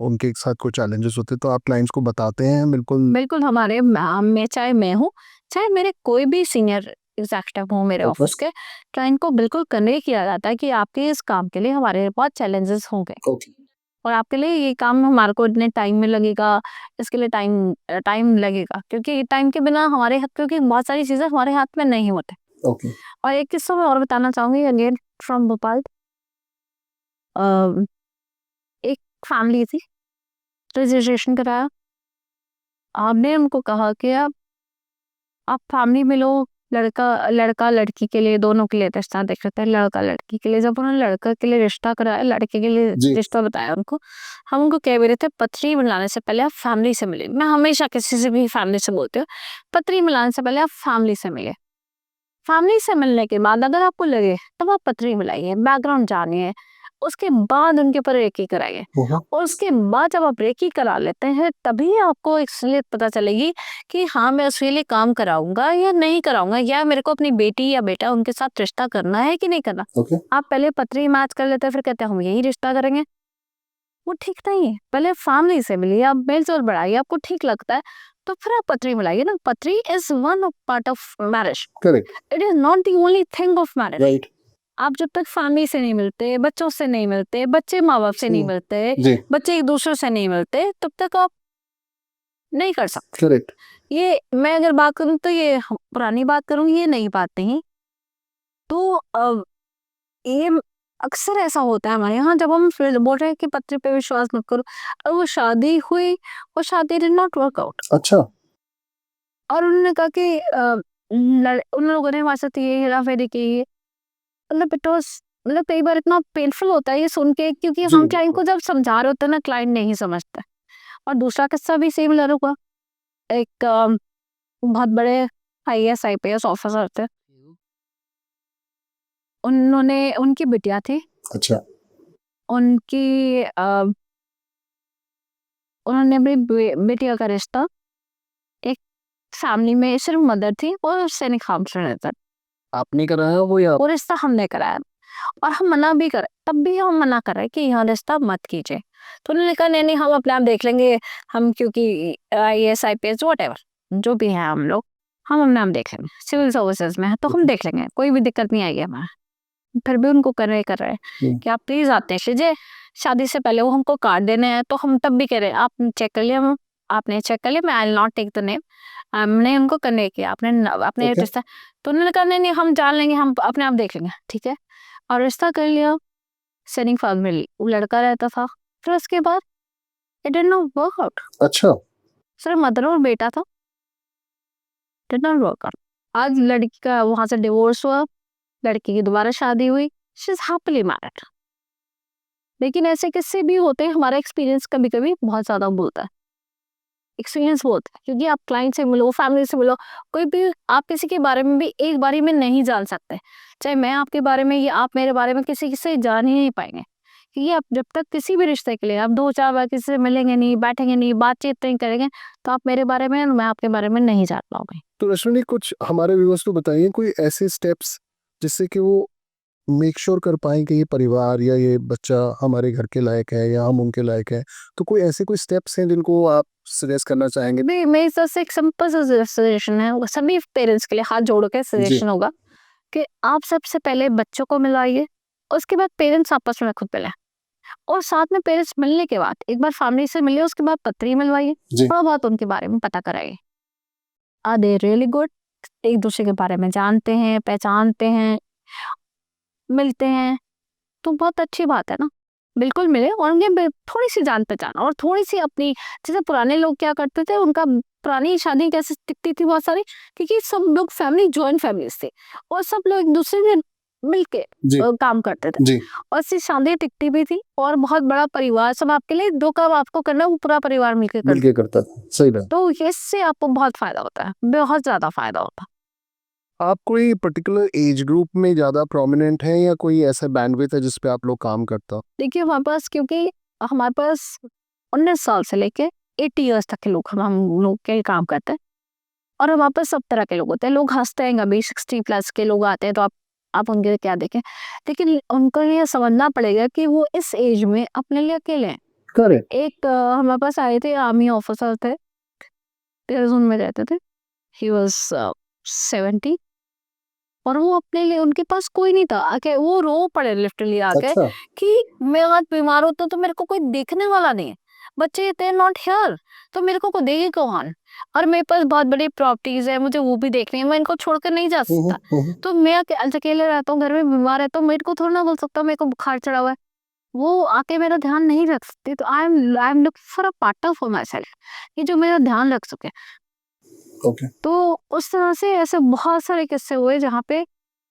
उनके साथ कोई चैलेंजेस होते हैं, तो आप क्लाइंट्स को बताते हैं बिल्कुल? बिल्कुल हमारे में चाहे मैं हूँ, चाहे मेरे कोई भी सीनियर एग्जीक्यूटिव हो मेरे ऑफिस के, क्लाइंट को बिल्कुल कन्वे किया जाता है कि आपके इस काम के लिए हमारे बहुत चैलेंजेस होंगे ओके, और आपके लिए ये काम हमारे को इतने टाइम में लगेगा, इसके लिए टाइम लगेगा, क्योंकि टाइम के बिना हमारे हाथ, क्योंकि बहुत सारी चीज़ें हमारे हाथ में नहीं होते। ओके, और एक किस्सा मैं और बताना चाहूँगी अगेन फ्रॉम भोपाल। एक फैमिली थी, रजिस्ट्रेशन कराया, आपने उनको कहा कि आप फैमिली में लो, लड़का लड़की के लिए दोनों के लिए रिश्ता देख रहे थे, लड़का लड़की के लिए। जब उन्होंने लड़का के लिए रिश्ता कराया, लड़के के लिए जी, रिश्ता बताया उनको, हम उनको कह भी रहे थे पत्री मिलाने से पहले आप फैमिली से मिले। मैं हमेशा किसी से भी फैमिली से बोलती हूँ, पत्री मिलाने से पहले आप फैमिली से मिले। फैमिली से मिलने के बाद अगर आपको लगे तब आप पत्री मिलाइए, बैकग्राउंड जानिए, उसके बाद उनके ऊपर रेकी कराइए। और उसके बाद जब आप रेकी करा लेते हैं तभी आपको असलियत पता चलेगी कि हाँ मैं उसके लिए काम कराऊंगा या नहीं कराऊंगा, या मेरे को अपनी बेटी या बेटा उनके साथ रिश्ता करना है कि नहीं करना। ओके, आप पहले पत्री मैच कर लेते हैं, फिर कहते हैं हम यही रिश्ता करेंगे, वो ठीक नहीं है। पहले फैमिली से मिलिए, आप मेल जोल बढ़ाइए, आपको ठीक लगता है तो फिर आप पत्री मिलाइए ना। पत्री is one part of marriage, correct, it is not the only thing of marriage. Right, आप जब तक फैमिली से नहीं मिलते, बच्चों से नहीं मिलते, बच्चे माँ बाप से नहीं मिलते, जी बच्चे एक दूसरे से नहीं मिलते, तब तक आप नहीं कर सकते। करेक्ट ये मैं अगर बात करूं तो ये पुरानी बात करूं, ये नई बात नहीं। तो ये अक्सर ऐसा होता है हमारे यहाँ, जब हम फिर बोल रहे हैं कि पत्र पे विश्वास मत करो, और वो शादी हुई, वो शादी डिड नॉट वर्क आउट। अच्छा और उन्होंने कहा कि उन लोगों ने हमारे साथ ये हेराफेरी की है। मतलब इट वाज, मतलब कई बार इतना पेनफुल होता है ये सुन के, क्योंकि जी हम क्लाइंट को जब समझा रहे होते हैं ना, क्लाइंट नहीं समझता। और दूसरा किस्सा भी सिमिलर हुआ। एक बहुत बड़े IAS IPS ऑफिसर थे, उन्होंने, उनकी बिटिया थी, अच्छा उनकी उन्होंने अपनी बिटिया का रिश्ता एक फैमिली में, सिर्फ मदर थी और सैनिक फार्म से रहता, आपने कराया वो या वो रिश्ता हमने कराया। और हम मना भी कर, तब भी हम मना कर रहे कि यहाँ रिश्ता मत कीजिए। तो उन्होंने कहा नहीं नहीं, हम अपने आप देख लेंगे, हम क्योंकि IAS IPS वॉट जो भी है हम अपने आप देख लेंगे, सिविल सर्विसेज में है तो हम देख लेंगे, कोई भी दिक्कत नहीं आएगी हमारे। फिर भी उनको कर रहे कि आप प्लीज आप देख लीजिए, शादी से पहले वो हमको कार्ड देने हैं। तो हम तब भी कह रहे आप चेक कर लिया, आपने चेक कर लिया, मैं I will not take the name, हमने उनको करने किया, आपने Okay. रिश्ता। तो उन्होंने कहा नहीं नहीं, हम जान लेंगे, हम अपने आप देख लेंगे, ठीक है। और रिश्ता कर लिया, सैनिक फॉर्म में वो लड़का रहता था। फिर उसके बाद it did not work out, अच्छा सिर्फ मदर और बेटा था, डिड नॉट वर्क आउट। आज लड़की का वहां से डिवोर्स हुआ, लड़की की दोबारा शादी हुई, शी इज हैप्पीली मैरिड। लेकिन ऐसे किस्से भी होते हैं, हमारा एक्सपीरियंस कभी कभी बहुत ज्यादा बोलता है, एक्सपीरियंस बोलता है, क्योंकि आप क्लाइंट से मिलो, फैमिली से मिलो, कोई भी आप किसी के बारे में भी एक बारी में नहीं जान सकते। चाहे मैं आपके बारे में या आप मेरे बारे में किसी से जान ही नहीं पाएंगे, क्योंकि आप जब तक किसी भी रिश्ते के लिए आप 2-4 बार किसी से मिलेंगे नहीं, बैठेंगे नहीं, बातचीत नहीं करेंगे, तो आप मेरे बारे में और मैं आपके बारे में नहीं जान पाओगे। तो रश्मि जी, कुछ हमारे व्यूअर्स को बताइए कोई ऐसे स्टेप्स जिससे कि वो मेक श्योर कर पाएं कि ये परिवार या ये बच्चा हमारे घर के लायक है या हम उनके लायक है। तो कोई ऐसे कोई स्टेप्स हैं जिनको आप सजेस्ट करना चाहेंगे? मेरी तरफ से एक सिंपल सा सजेशन है, वो सभी पेरेंट्स के लिए हाथ जोड़ के जी सजेशन होगा कि आप सबसे पहले बच्चों को मिलाइए, उसके बाद पेरेंट्स आपस में खुद मिलें, और साथ में पेरेंट्स मिलने के बाद एक बार फैमिली से मिलिए, उसके बाद पत्री मिलवाइए, जी थोड़ा बहुत उनके बारे में पता कराइए। आर दे रियली गुड, एक दूसरे के बारे में जानते हैं, पहचानते हैं, मिलते हैं, तो बहुत अच्छी बात है ना। बिल्कुल मिले और उनके थोड़ी सी जान पहचान और थोड़ी सी अपनी, जैसे पुराने लोग क्या करते थे, उनका पुरानी शादी कैसे टिकती थी बहुत सारी, क्योंकि सब लोग फैमिली जॉइंट फैमिलीज थे और सब लोग एक दूसरे से मिलके जी काम करते थे, जी और इससे शादी टिकती भी थी, और बहुत बड़ा परिवार सब आपके लिए, दो काम आपको करना है वो पूरा परिवार मिलके करता मिलके करता था, सही बात। तो इससे आपको बहुत फायदा होता है, बहुत ज्यादा फायदा होता है। आप कोई पर्टिकुलर एज ग्रुप में ज़्यादा प्रोमिनेंट हैं या कोई ऐसा बैंडविड्थ है जिस पे आप लोग काम करता हो? देखिए हमारे पास, क्योंकि हमारे पास 19 साल से लेके 80 ईयर्स तक के लोग हम लोग के काम करते हैं, और हमारे पास सब तरह के लोग होते हैं। लोग हंसते हैं, कभी 60+ के लोग आते हैं तो आप उनके लिए क्या देखें, लेकिन उनको ये समझना पड़ेगा कि वो इस एज में अपने लिए अकेले हैं। करेक्ट एक हमारे पास आए थे, आर्मी ऑफिसर थे, देहरादून में रहते थे, ही वॉज 70, और वो अपने लिए, उनके पास कोई नहीं था, आके वो रो पड़े लिटरली आके अच्छा कि मैं आज बीमार होता तो मेरे को कोई देखने वाला नहीं है, बच्चे दे नॉट हियर, तो मेरे को देगी कौन, और मेरे पास बहुत बड़ी प्रॉपर्टीज है, मुझे वो भी देखनी है, मैं इनको छोड़कर नहीं जा सकता। तो मैं अकेले रहता हूँ, घर में बीमार रहता हूँ, मेरे को थोड़ा ना बोल सकता मेरे को बुखार चढ़ा हुआ है, वो आके मेरा ध्यान नहीं रख सकती। तो I am look for a partner for my self, कि जो मेरा ध्यान रख सके। ओके तो उस तरह से ऐसे बहुत सारे किस्से हुए जहाँ पे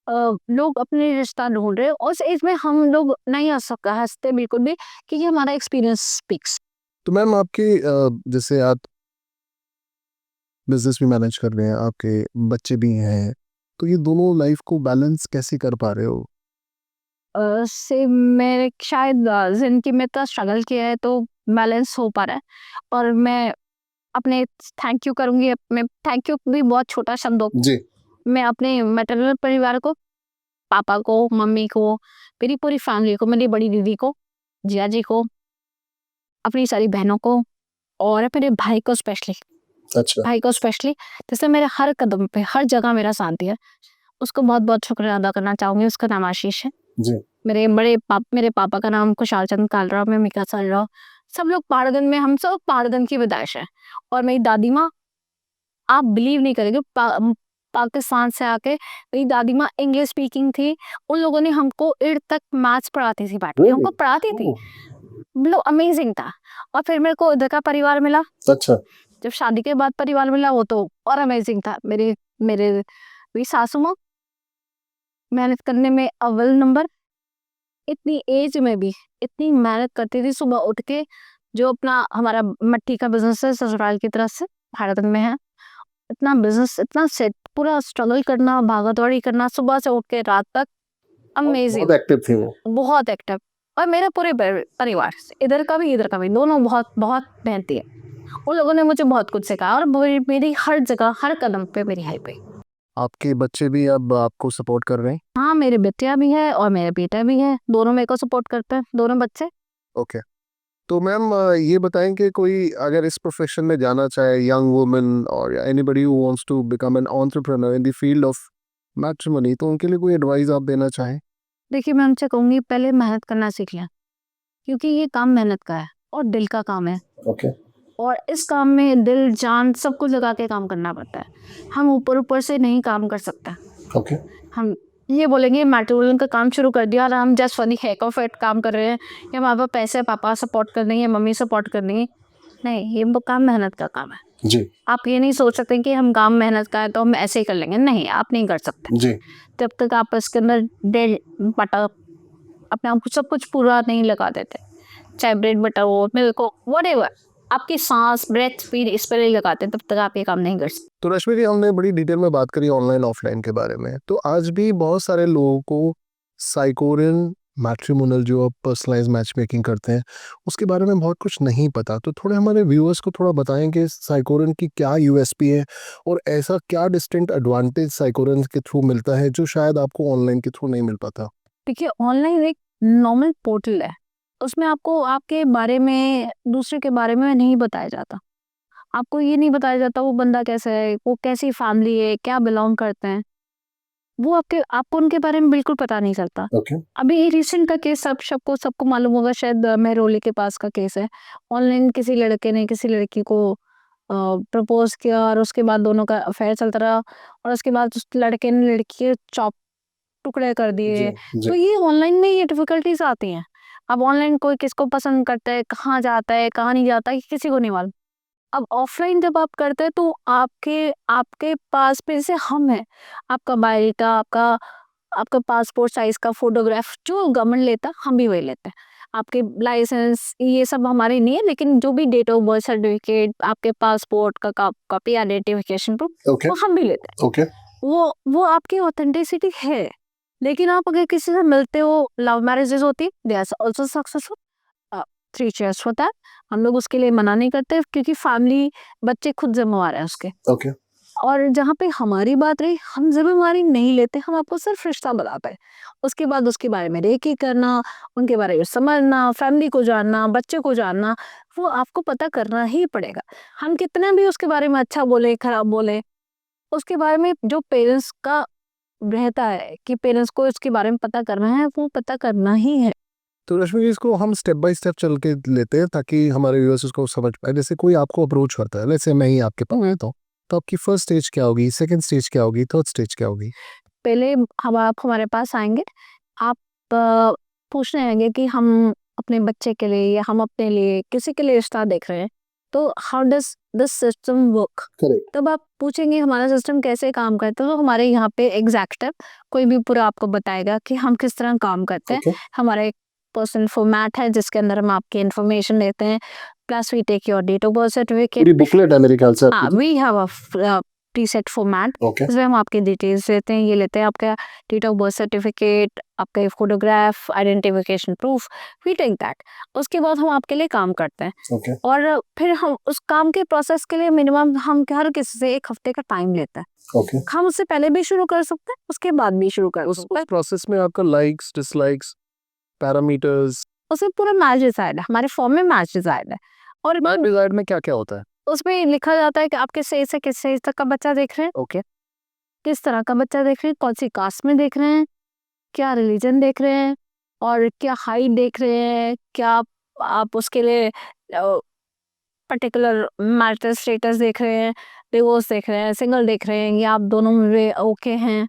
लोग अपने रिश्ता ढूंढ रहे हैं, उस एज में हम लोग नहीं हंसते बिल्कुल भी, क्योंकि हमारा एक्सपीरियंस स्पीक्स। तो मैम आपके जैसे आप बिजनेस भी मैनेज कर रहे हैं, आपके बच्चे भी हैं, तो ये दोनों लाइफ को बैलेंस कैसे कर पा रहे हो? से मैंने शायद जिंदगी में इतना स्ट्रगल किया है तो बैलेंस हो पा रहा है। और मैं अपने थैंक यू करूंगी, मैं थैंक यू भी बहुत छोटा शब्द हो, जी मैं अपने मैटरनल परिवार को, पापा को, मम्मी को, मेरी पूरी फैमिली को, मेरी बड़ी दीदी को, जिया जी को, अपनी सारी बहनों को, और मेरे भाई को स्पेशली, अच्छा जैसे मेरे हर कदम पे, हर जगह मेरा साथ दिया। उसको बहुत-बहुत शुक्रिया अदा करना चाहूँगी, उसका नाम आशीष है। जी। मेरे पापा का नाम खुशहाल चंद कालरा, मैं मिका सालरा। सब लोग पहाड़गंज में, हम सब पहाड़गंज की पैदाइश है। और मेरी दादी माँ, आप बिलीव नहीं करेंगे, पाकिस्तान से आके मेरी दादी माँ इंग्लिश स्पीकिंग थी। उन लोगों ने हमको 8th तक मैथ्स पढ़ाती थी, बैठ के हमको पढ़ाती थी। मतलब अमेजिंग था। और फिर मेरे को इधर का परिवार मिला। अच्छा। जब शादी के बाद परिवार मिला, वो तो और अमेजिंग था। मेरी सासू माँ मेहनत करने में अव्वल नंबर, इतनी एज में भी इतनी मेहनत करती थी सुबह उठ के। जो अपना हमारा मट्टी का बिजनेस है ससुराल की तरफ से, भारत में है, इतना बिजनेस, इतना सेट, पूरा स्ट्रगल करना, भागा दौड़ी करना सुबह से उठ के रात तक, अमेजिंग, बहुत एक्टिव थी वो। बहुत एक्टिव। और मेरा पूरे परिवार, इधर का भी दोनों बहुत बहुत मेहनती है। उन लोगों ने मुझे बहुत कुछ सिखाया और मेरी हर जगह, हर कदम पे मेरी हेल्प है। आपके बच्चे भी अब आपको सपोर्ट कर रहे हैं? हाँ, मेरे बेटियां भी है और मेरा बेटा भी है, दोनों मेरे को सपोर्ट करते हैं, दोनों बच्चे। ओके। तो मैम ये बताएं कि कोई अगर इस प्रोफेशन में जाना चाहे, यंग वुमेन और anybody who wants to become an entrepreneur in the field of matrimony, तो उनके लिए कोई एडवाइस आप देना चाहें? देखिए, मैं उनसे कहूंगी पहले मेहनत करना सीख लें, क्योंकि ये काम मेहनत का है और दिल का काम है। ओके। और इस काम में दिल जान सब कुछ लगा के काम करना पड़ता है। हम ऊपर ऊपर से नहीं काम कर सकते। ओके। हम ये बोलेंगे मैट्रिमोनियल का काम शुरू कर दिया और हम just for the heck of it काम कर रहे हैं, या हमारे पास पैसे, पापा सपोर्ट कर देंगे, मम्मी सपोर्ट कर देंगे। नहीं, ये काम मेहनत का काम है। जी। आप ये नहीं सोच सकते कि हम काम मेहनत का है तो हम ऐसे ही कर लेंगे। नहीं, आप नहीं कर सकते। जी। जब तक आप इसके अंदर डेढ़ बटा अपने आप को सब कुछ पूरा नहीं लगा देते, चाहे ब्रेड बटर हो, मिल्क हो, व्हाटएवर, आपकी सांस, ब्रेथ, स्पीड इस पर नहीं लगाते, तब तक आप ये काम नहीं कर सकते। तो रश्मि जी, हमने बड़ी डिटेल में बात करी ऑनलाइन ऑफलाइन के बारे में। तो आज भी बहुत सारे लोगों को साइकोरियन मैट्रिमोनियल, जो आप पर्सनलाइज मैच मेकिंग करते हैं, उसके बारे में बहुत कुछ नहीं पता। तो थोड़े हमारे व्यूअर्स को थोड़ा बताएं कि साइकोरियन की क्या यूएसपी है और ऐसा क्या डिस्टिंक्ट एडवांटेज साइकोरियन के थ्रू मिलता है जो शायद आपको ऑनलाइन के थ्रू नहीं मिल पाता। देखिए, ऑनलाइन एक नॉर्मल पोर्टल है, उसमें आपको आपके बारे में, दूसरे के बारे में नहीं बताया जाता। आपको ये नहीं बताया जाता वो बंदा कैसा है, वो कैसी फैमिली है, क्या बिलोंग करते हैं, वो आपको उनके बारे में बिल्कुल पता नहीं चलता। ओके। अभी रिसेंट का केस सबको मालूम होगा शायद, मेहरौली के पास का केस है। ऑनलाइन किसी लड़के ने किसी लड़की को प्रपोज किया और उसके बाद दोनों का अफेयर चलता रहा, और उसके बाद उस लड़के ने लड़की के टुकड़े कर दिए। तो ये ऑनलाइन में ये डिफिकल्टीज आती हैं। अब ऑनलाइन कोई किसको पसंद करता है, कहाँ जाता है, कहाँ नहीं जाता है, किसी को नहीं मालूम। अब ऑफलाइन जब आप करते हैं तो आपके पास पे जैसे हम हैं, आपका बायोडाटा, आपका पासपोर्ट साइज का फोटोग्राफ जो गवर्नमेंट लेता, हम भी वही लेते हैं। आपके लाइसेंस ये सब हमारे नहीं है, लेकिन जो भी डेट ऑफ बर्थ सर्टिफिकेट, आपके पासपोर्ट का कॉपी, आइडेंटिफिकेशन प्रूफ, ओके। वो हम भी लेते हैं। ओके। वो आपकी ऑथेंटिसिटी है। लेकिन आप अगर किसी से मिलते हो, लव मैरिजेस होती, they are also successful, 3 cheers होता है। हम लोग उसके लिए मना नहीं करते, क्योंकि फैमिली, बच्चे खुद जिम्मेवार है उसके। ओके। और जहाँ पे हमारी बात रही, हम जिम्मेवारी नहीं लेते, हम आपको सिर्फ रिश्ता बताते हैं। उसके बाद उसके बारे में रेकी करना, उनके बारे में समझना, फैमिली को जानना, बच्चे को जानना, वो आपको पता करना ही पड़ेगा। हम कितना भी उसके बारे में अच्छा बोले, खराब बोले, उसके बारे में जो पेरेंट्स का रहता है कि पेरेंट्स को इसके बारे में पता करना है, वो पता करना ही है। तो रश्मि जी, इसको हम स्टेप बाय स्टेप चल के लेते हैं ताकि हमारे व्यूअर्स उसको समझ पाए। जैसे कोई आपको अप्रोच करता है, जैसे मैं ही आपके पास आया तो आपकी फर्स्ट स्टेज क्या होगी, सेकंड स्टेज क्या होगी, थर्ड स्टेज क्या होगी? पहले आप हमारे पास आएंगे, आप पूछने आएंगे कि हम अपने बच्चे के लिए या हम अपने लिए किसी के लिए रिश्ता देख रहे हैं, तो how does this system work. Correct. तब आप पूछेंगे हमारा सिस्टम कैसे काम करता है, तो हमारे यहाँ पे एग्जैक्टिव कोई भी पूरा आपको बताएगा कि हम किस तरह काम करते हैं। ओके। हमारा एक पर्सनल फॉर्मेट है जिसके अंदर हम आपकी इन्फॉर्मेशन लेते हैं, plus we take your date of birth पूरी सर्टिफिकेट। बुकलेट है मेरे ख्याल से हाँ, आपकी। We have a preset format, okay. इसमें हम आपकी डिटेल्स लेते हैं, ये लेते हैं आपका डेट ऑफ बर्थ सर्टिफिकेट, आपका photograph, identification proof, we take that. उसके बाद हम आपके लिए काम करते हैं, ओके। और फिर हम उस काम के प्रोसेस के लिए मिनिमम हम हर किसी से 1 हफ्ते का टाइम लेते हैं। ओके। हम उससे पहले भी शुरू कर सकते हैं, उसके बाद भी शुरू कर उस सकते हैं। प्रोसेस में आपका लाइक्स, डिसलाइक्स, पैरामीटर्स, उसमें पूरा मैच डिसाइड है, हमारे फॉर्म में मैच डिसाइड है, और मैच डिजाइड में क्या क्या होता है? उसमें लिखा जाता है कि आप किस एज से किस एज तक का बच्चा देख रहे हैं। ओके। किस तरह का बच्चा देख रहे हैं, कौन सी कास्ट में देख रहे हैं, क्या रिलीजन देख रहे हैं, और क्या हाइट देख रहे हैं, क्या आप उसके लिए पर्टिकुलर मैरिटल स्टेटस देख रहे हैं, डिवोर्स देख रहे हैं, सिंगल देख रहे हैं, या आप दोनों में ओके हैं।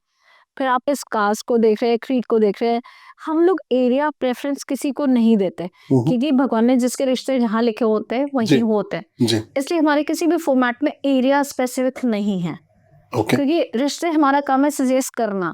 फिर आप इस कास्ट को देख रहे हैं, क्रीड को देख रहे हैं। हम लोग एरिया प्रेफरेंस किसी को नहीं देते, क्योंकि भगवान ने जिसके रिश्ते जहाँ लिखे होते हैं वहीं जी। होते हैं, जी इसलिए हमारे किसी भी फॉर्मेट में एरिया स्पेसिफिक नहीं है। ओके क्योंकि रिश्ते हमारा काम है सजेस्ट करना,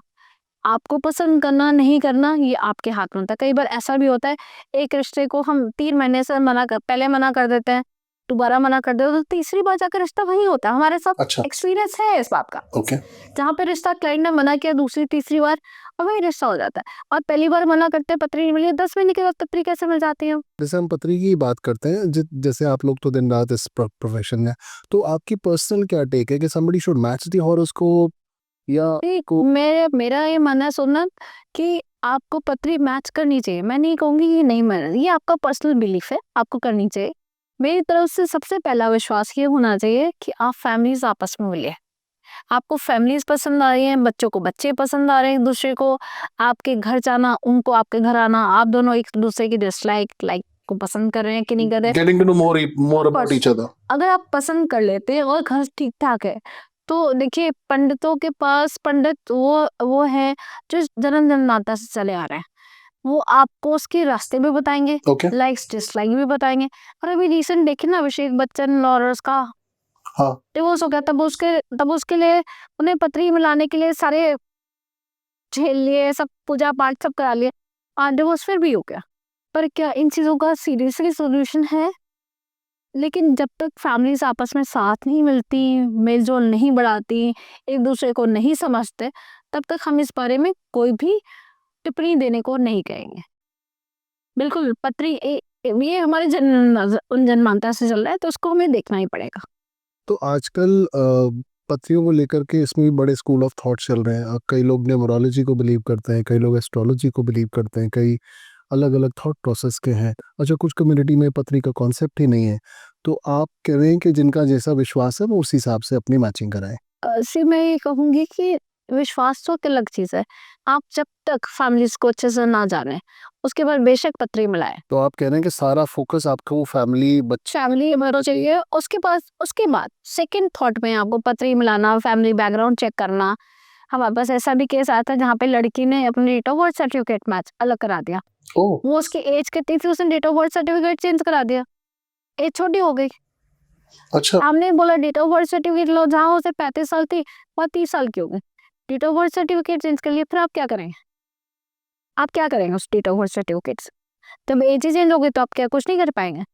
आपको पसंद करना नहीं करना ये आपके हाथ में होता है। कई बार ऐसा भी होता है, एक रिश्ते को हम 3 महीने से पहले मना कर देते हैं, दोबारा मना कर देते, तो तीसरी बार जाकर रिश्ता वही होता है। हमारे साथ अच्छा एक्सपीरियंस है इस बात का, ओके जहाँ पे रिश्ता क्लाइंट ने मना किया दूसरी तीसरी बार और वही रिश्ता हो जाता है। और पहली बार मना करते हैं, पत्री नहीं मिली, 10 महीने के बाद पत्री कैसे मिल जाती है? जैसे हम पत्री की बात करते हैं, जैसे आप लोग तो दिन रात इस प्रोफेशन में, तो आपकी पर्सनल क्या टेक है कि somebody should match the horoscope या मेरा ये मानना है सोमनाथ कि आपको पत्री मैच करनी चाहिए। मैं नहीं कहूंगी ये नहीं मैच, ये आपका पर्सनल बिलीफ है, आपको करनी चाहिए। मेरी तरफ से सबसे पहला विश्वास ये होना चाहिए कि आप फैमिलीज आपस में मिलिए। आपको फैमिलीज पसंद आ रही हैं, बच्चों को बच्चे पसंद आ रहे हैं, एक दूसरे को आपके घर जाना, उनको आपके घर आना, आप दोनों एक दूसरे की डिसलाइक लाइक को पसंद कर रहे हैं कि नहीं कर रहे। Getting to know more about each other. अगर आप पसंद कर लेते हैं और घर ठीक ठाक है, तो देखिए पंडितों के पास पंडित वो है जो जन्म जन्मांतर से चले आ रहे हैं, वो आपको उसके रास्ते भी बताएंगे, ओके लाइक्स डिसलाइक भी बताएंगे। और अभी रिसेंट देखिए ना, अभिषेक बच्चन और उसका हाँ डिवोर्स हो गया, तब उसके लिए उन्हें पत्री मिलाने के लिए सारे झेल लिए, सब पूजा पाठ सब करा लिए, और डिवोर्स फिर भी हो गया। पर क्या इन चीजों का सीरियसली सोल्यूशन है? लेकिन जब तक फैमिलीज आपस में साथ नहीं मिलती, मेलजोल नहीं बढ़ाती, एक दूसरे को नहीं समझते, तब तक हम इस बारे में कोई भी टिप्पणी देने को नहीं कहेंगे। बिल्कुल पत्री ये हमारे जन्मांतर से चल रहा है, तो उसको हमें देखना ही पड़ेगा। तो आजकल पत्रियों को लेकर के इसमें भी बड़े स्कूल ऑफ थॉट चल रहे हैं। कई लोग न्यूमरोलॉजी को बिलीव करते हैं, कई लोग एस्ट्रोलॉजी को बिलीव करते हैं, कई अलग अलग थॉट प्रोसेस के हैं। अच्छा, कुछ कम्युनिटी में पत्री का कॉन्सेप्ट ही नहीं है, तो आप कह रहे हैं कि जिनका जैसा विश्वास है वो उस हिसाब से अपनी मैचिंग कराएं। मैं ये कहूंगी कि विश्वास तो एक अलग चीज है। आप जब तक फैमिलीज को अच्छे से ना जाने, उसके बाद बेशक पत्री मिलाए। तो आप कह रहे हैं कि सारा फोकस आपको फैमिली फैमिली होना चाहिए, उसके बाद सेकंड थॉट में आपको पत्री मिलाना, फैमिली बैकग्राउंड चेक करना। हमारे पास ऐसा भी केस आया था जहाँ पे लड़की ने अपनी date of birth certificate match अलग करा दिया। ओह वो उसकी एज कितनी थी, उसने date of birth certificate change करा दिया, एज छोटी हो गई। अच्छा हमने बोला डेट ऑफ बर्थ सर्टिफिकेट लो, जहाँ उसे 35 साल थी वह 30 साल की हो गई, date of birth certificate change कर लिया। फिर आप क्या करेंगे? आप क्या करेंगे उस डेट ऑफ बर्थ सर्टिफिकेट से? जब एज ही चेंज हो गई तो आप क्या कुछ नहीं कर पाएंगे।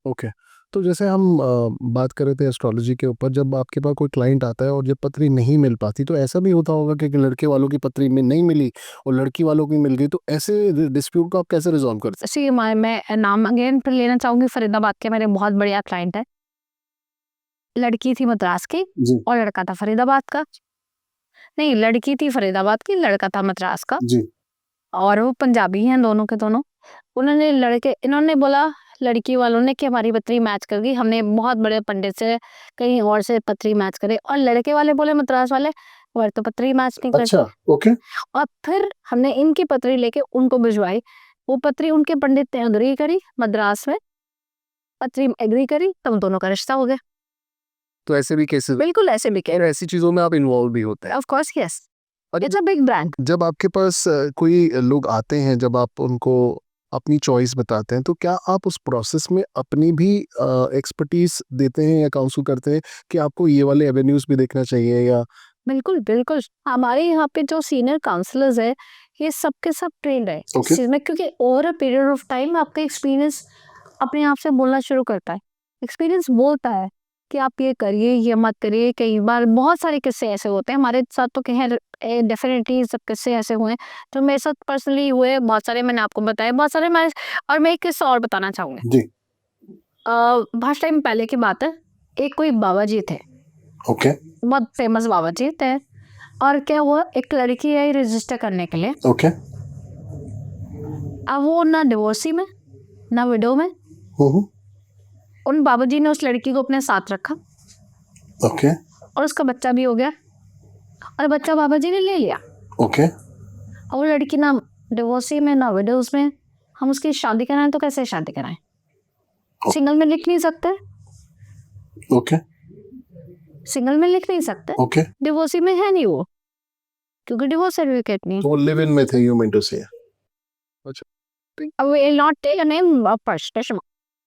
ओके। तो जैसे हम बात कर रहे थे एस्ट्रोलॉजी के ऊपर, जब आपके पास कोई क्लाइंट आता है और जब पत्री नहीं मिल पाती, तो ऐसा भी होता होगा कि लड़के वालों की पत्री में नहीं मिली और लड़की वालों की मिल गई, तो ऐसे डिस्प्यूट को आप कैसे रिजॉल्व करते सी मैं नाम अगेन फिर लेना चाहूंगी, फरीदाबाद के मेरे बहुत बढ़िया क्लाइंट है। लड़की थी मद्रास की जी और लड़का था फरीदाबाद का। नहीं, लड़की थी फरीदाबाद की, लड़का था मद्रास का, जी और वो पंजाबी हैं दोनों के दोनों। इन्होंने बोला लड़की वालों ने कि हमारी पत्री मैच कर गई, हमने बहुत बड़े पंडित से कहीं और से पत्री मैच करे, और लड़के वाले बोले मद्रास वाले हमारी तो पत्री मैच नहीं करती। अच्छा ओके और फिर हमने इनकी पत्री लेके उनको भिजवाई, वो पत्री उनके पंडित ने एग्री करी, मद्रास में पत्री एग्री करी, तब दोनों का रिश्ता हो गया। तो ऐसे भी केसेस, बिल्कुल ऐसे भी कह, ऐसी चीजों में आप इन्वॉल्व भी होते हैं। ऑफ कोर्स यस, और इट्स अ बिग ब्रांड। जब आपके पास कोई लोग आते हैं, जब आप उनको अपनी चॉइस बताते हैं, तो क्या आप उस प्रोसेस में अपनी भी एक्सपर्टीज देते हैं या काउंसिल करते हैं कि आपको ये वाले एवेन्यूज भी देखना चाहिए? या बिल्कुल बिल्कुल, हमारे यहाँ पे जो सीनियर काउंसलर्स है ये सब के सब ट्रेंड है इस Okay. चीज में, क्योंकि over a period of time आपका एक्सपीरियंस अपने आप से बोलना शुरू करता है। एक्सपीरियंस बोलता है कि आप ये करिए, ये मत करिए। कई बार बहुत सारे किस्से ऐसे होते हैं हमारे साथ, तो खैर डेफिनेटली सब किस्से ऐसे हुए हैं जो मेरे साथ पर्सनली हुए, बहुत सारे मैंने आपको बताए, बहुत सारे मैं, और मैं एक किस्सा और बताना चाहूंगी। जी बहुत टाइम पहले की बात है, एक कोई बाबा जी थे, ओके बहुत फेमस बाबा जी थे, और क्या हुआ, एक लड़की आई रजिस्टर करने के लिए। ओके अब वो ना डिवोर्सी में ना विडो में, उन बाबूजी ने उस लड़की को अपने साथ रखा ओके और उसका बच्चा भी हो गया। और बच्चा बाबा जी ने ले लिया, ओके और वो लड़की ना डिवोर्सी में ना विडोज में, हम उसकी शादी कराएं तो कैसे शादी कराएं? सिंगल में लिख नहीं सकते, ओके सिंगल में लिख नहीं सकते, ओके डिवोर्सी में है नहीं वो, क्योंकि डिवोर्स सर्टिफिकेट नहीं है। तो लिव इन में थे, यू मीन टू से? अब will not take a name first,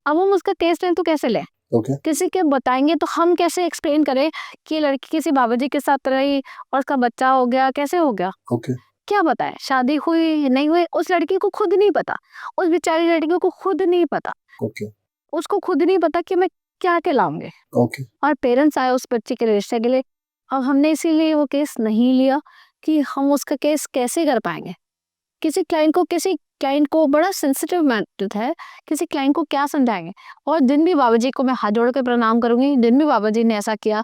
अब हम उसका केस लें तो कैसे लें? ओके किसी के बताएंगे तो हम कैसे एक्सप्लेन करें कि ये लड़की किसी बाबा जी के साथ रही और उसका बच्चा हो गया, कैसे हो गया, ओके क्या बताए, शादी हुई नहीं हुई, उस लड़की को खुद नहीं पता, उस बेचारी लड़की को खुद नहीं पता, ओके उसको खुद नहीं पता कि मैं क्या कहलाऊंगे। ओके और पेरेंट्स आए उस बच्चे के रिश्ते के लिए, अब हमने इसीलिए वो केस नहीं लिया कि हम उसका केस कैसे कर पाएंगे। किसी क्लाइंट को बड़ा सेंसिटिव मैटर है, किसी क्लाइंट को क्या समझाएंगे। और दिन भी बाबा जी को मैं हाथ जोड़ के प्रणाम करूंगी, दिन भी बाबा जी ने ऐसा किया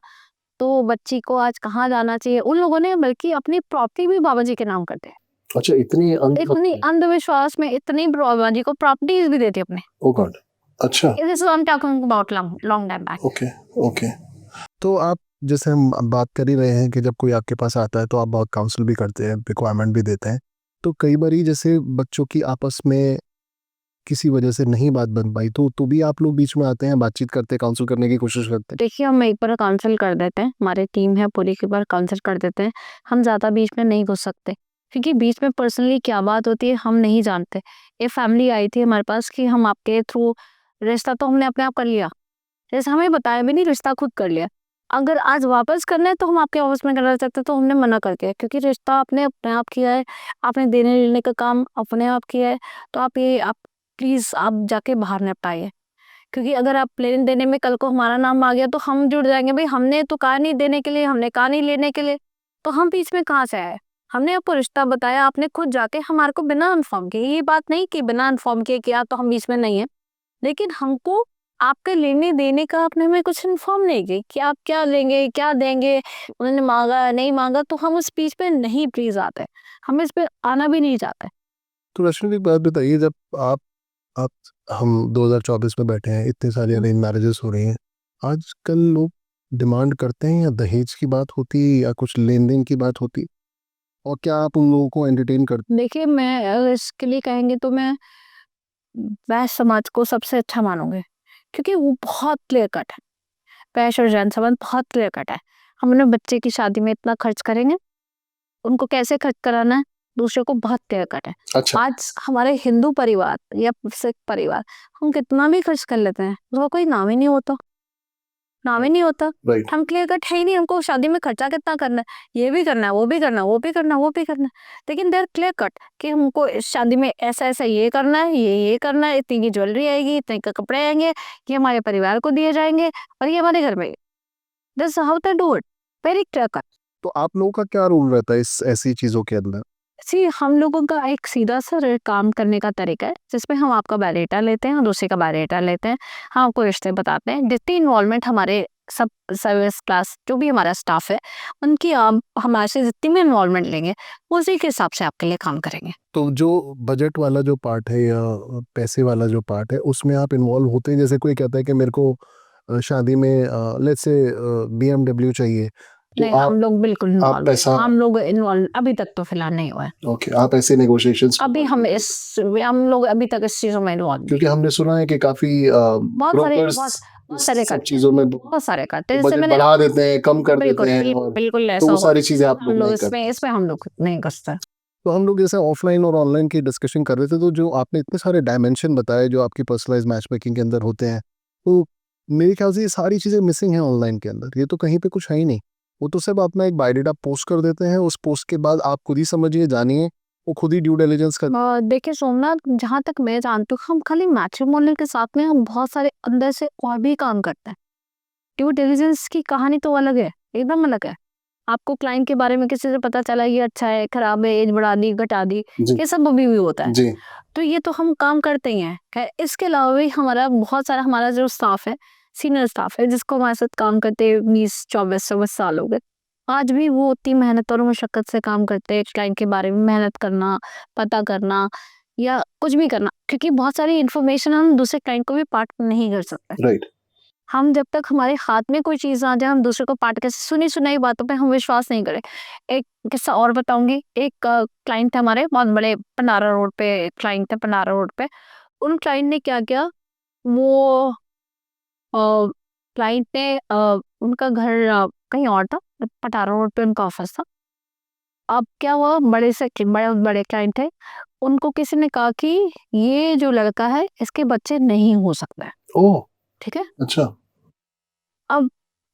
तो बच्ची को आज कहाँ जाना चाहिए, उन लोगों ने बल्कि अपनी प्रॉपर्टी भी बाबा जी के नाम करते हैं। अच्छा, इतनी इतनी अंधविश्वास में इतनी बाबा जी को प्रॉपर्टीज भी देती अपने। ओ गॉड, अच्छा this I am talking about long time back. Okay okay तो आप जैसे हम अब बात कर ही रहे हैं कि जब कोई आपके पास आता है तो आप बहुत काउंसल भी करते हैं, रिक्वायरमेंट भी देते हैं। तो कई बारी जैसे बच्चों की आपस में किसी वजह से नहीं बात बन पाई तो भी आप लोग बीच में आते हैं, बातचीत करते हैं, काउंसल करने की कोशिश करते हैं? देखिए, हम एक बार काउंसिल कर देते हैं, हमारी टीम है पूरी, एक बार काउंसिल कर देते हैं। हम ज़्यादा बीच में नहीं घुस सकते, क्योंकि बीच में पर्सनली क्या बात होती है हम नहीं जानते। ये फैमिली आई थी हमारे पास कि हम आपके थ्रू, रिश्ता तो हमने अपने आप कर लिया, जैसे हमें बताया भी नहीं, रिश्ता खुद कर लिया। अगर आज वापस करना है तो हम आपके ऑफिस में करना चाहते तो हमने मना करके, क्योंकि रिश्ता आपने अपने आप किया है, आपने देने लेने का काम अपने आप किया है, तो आप प्लीज़ आप जाके बाहर निपटाइए। क्योंकि अगर आप लेने देने में कल को हमारा नाम आ गया तो हम जुड़ जाएंगे, भाई हमने तो कहा नहीं देने के लिए, हमने कहा नहीं लेने के लिए, तो हम बीच में कहाँ से आए? हमने आपको रिश्ता बताया, आपने खुद जाके हमारे को बिना इन्फॉर्म किए, ये बात नहीं कि बिना इन्फॉर्म किए किया तो हम बीच में नहीं है, लेकिन हमको आपके लेने देने का आपने हमें कुछ इन्फॉर्म नहीं किया कि आप क्या लेंगे क्या देंगे, उन्होंने मांगा नहीं मांगा, तो हम उस बीच पे नहीं प्लीज आते, हम इस पे आना भी नहीं चाहते। तो रश्मि एक बात बताइए, जब आप हम 2024 में बैठे हैं, इतने सारे अरेंज मैरिजेस हो रही हैं, आजकल लोग डिमांड करते हैं या दहेज की बात होती है या कुछ लेन देन की बात होती, और क्या आप उन लोगों को एंटरटेन करते? देखिए, मैं अगर इसके लिए कहेंगे तो मैं वैश्य समाज को सबसे अच्छा मानूंगी, क्योंकि वो बहुत क्लियर कट है, वैश्य और जैन समाज बहुत क्लियर कट है। हम अपने बच्चे की शादी में इतना खर्च करेंगे, उनको कैसे खर्च कराना है दूसरे को बहुत क्लियर कट है। अच्छा आज हमारे हिंदू परिवार या सिख परिवार, हम कितना भी खर्च कर लेते हैं, उसका कोई नाम ही नहीं होता, नाम ही नहीं होता। राइट हम क्लियर कट है ही नहीं, हमको शादी में खर्चा कितना करना है, ये भी करना है, वो भी करना है, वो भी करना है, वो भी करना है, लेकिन देर क्लियर कट कि हमको इस शादी में ऐसा ऐसा ये करना है, ये करना है, इतनी की ज्वेलरी आएगी, इतने के कपड़े आएंगे, ये हमारे परिवार को दिए जाएंगे और ये हमारे घर में। This how they do it, very clear cut. तो आप लोगों का क्या रोल रहता है इस ऐसी चीज़ों के अंदर? सी हम लोगों का एक सीधा सा काम करने का तरीका है, जिसमें हम आपका बायोडाटा लेते हैं, दूसरे का बायोडाटा लेते हैं, हम आपको रिश्ते बताते हैं, जितनी इन्वॉल्वमेंट हमारे सब सर्विस क्लास जो भी हमारा स्टाफ है उनकी, आप हमारे से जितनी भी इन्वॉल्वमेंट लेंगे उसी के हिसाब से आपके लिए काम करेंगे। तो जो बजट वाला जो पार्ट है या पैसे वाला जो पार्ट है उसमें आप इन्वॉल्व होते हैं? जैसे कोई कहता है कि मेरे को शादी में लेट्स से BMW चाहिए, तो नहीं, हम लोग बिल्कुल आप इन्वॉल्व, पैसा हम लोग इन्वॉल्व अभी तक तो फिलहाल नहीं हुआ है, ओके, आप ऐसे नेगोशिएशंस अभी हम लोग अभी तक इस चीजों में इन्वॉल्व, क्योंकि हमने सुना है कि काफी बहुत सारे ब्रोकर्स बहुत सारे सब करते चीजों में हैं, बहुत सारे करते हैं, जैसे बजट मैंने बढ़ा देते हैं, कम कर देते बिल्कुल हैं, और बिल्कुल तो ऐसा वो हो, सारी चीजें आप हम लोग लोग नहीं करते। इसमें हम लोग नहीं करते। तो हम लोग जैसे ऑफलाइन और ऑनलाइन की डिस्कशन कर रहे थे, तो जो आपने इतने सारे डायमेंशन बताए जो आपकी पर्सनलाइज मैच मेकिंग के अंदर होते हैं, तो मेरे ख्याल से ये सारी चीज़ें मिसिंग हैं ऑनलाइन के अंदर। ये तो कहीं पे कुछ है ही नहीं, वो तो सब अपना एक बायोडाटा पोस्ट कर देते हैं, उस पोस्ट के बाद आप खुद ही समझिए जानिए, वो खुद ही ड्यू डिलिजेंस कर। देखिए सोमनाथ, जहाँ तक मैं जानती हूँ, हम खाली मैट्रिमोनियल के साथ में हम बहुत सारे अंदर से और भी काम करते हैं। ड्यू डिलिजेंस की कहानी तो अलग है, एकदम अलग है। आपको क्लाइंट के बारे में किसी से पता चला ये अच्छा है, खराब है, एज बढ़ा दी घटा दी, जी ये सब अभी भी होता है, जी तो ये तो हम काम करते ही हैं। खैर, इसके अलावा भी हमारा बहुत सारा, हमारा जो स्टाफ है, सीनियर स्टाफ है, जिसको हमारे साथ काम करते 20-24 साल हो गए, आज भी वो उतनी मेहनत और मशक्कत से काम करते हैं, क्लाइंट के बारे में मेहनत करना, पता करना या कुछ भी करना, क्योंकि बहुत सारी इन्फॉर्मेशन हम दूसरे क्लाइंट को भी पार्ट नहीं कर सकते। राइट हम जब तक हमारे हाथ में कोई चीज़ आ जाए, हम दूसरे को पार्ट के सुनी सुनाई बातों पे हम विश्वास नहीं करें। एक किस्सा और बताऊँगी, एक क्लाइंट थे हमारे, बहुत बड़े, पनारा रोड पे क्लाइंट थे, पनारा रोड पे। उन क्लाइंट ने क्या किया, वो क्लाइंट ने उनका घर कहीं और था, पटारा रोड पे उनका ऑफिस था। अब क्या हुआ, बड़े बड़े क्लाइंट थे, उनको किसी ने कहा कि ये जो लड़का है इसके बच्चे नहीं हो सकते हैं, ओह ठीक है। अच्छा। अब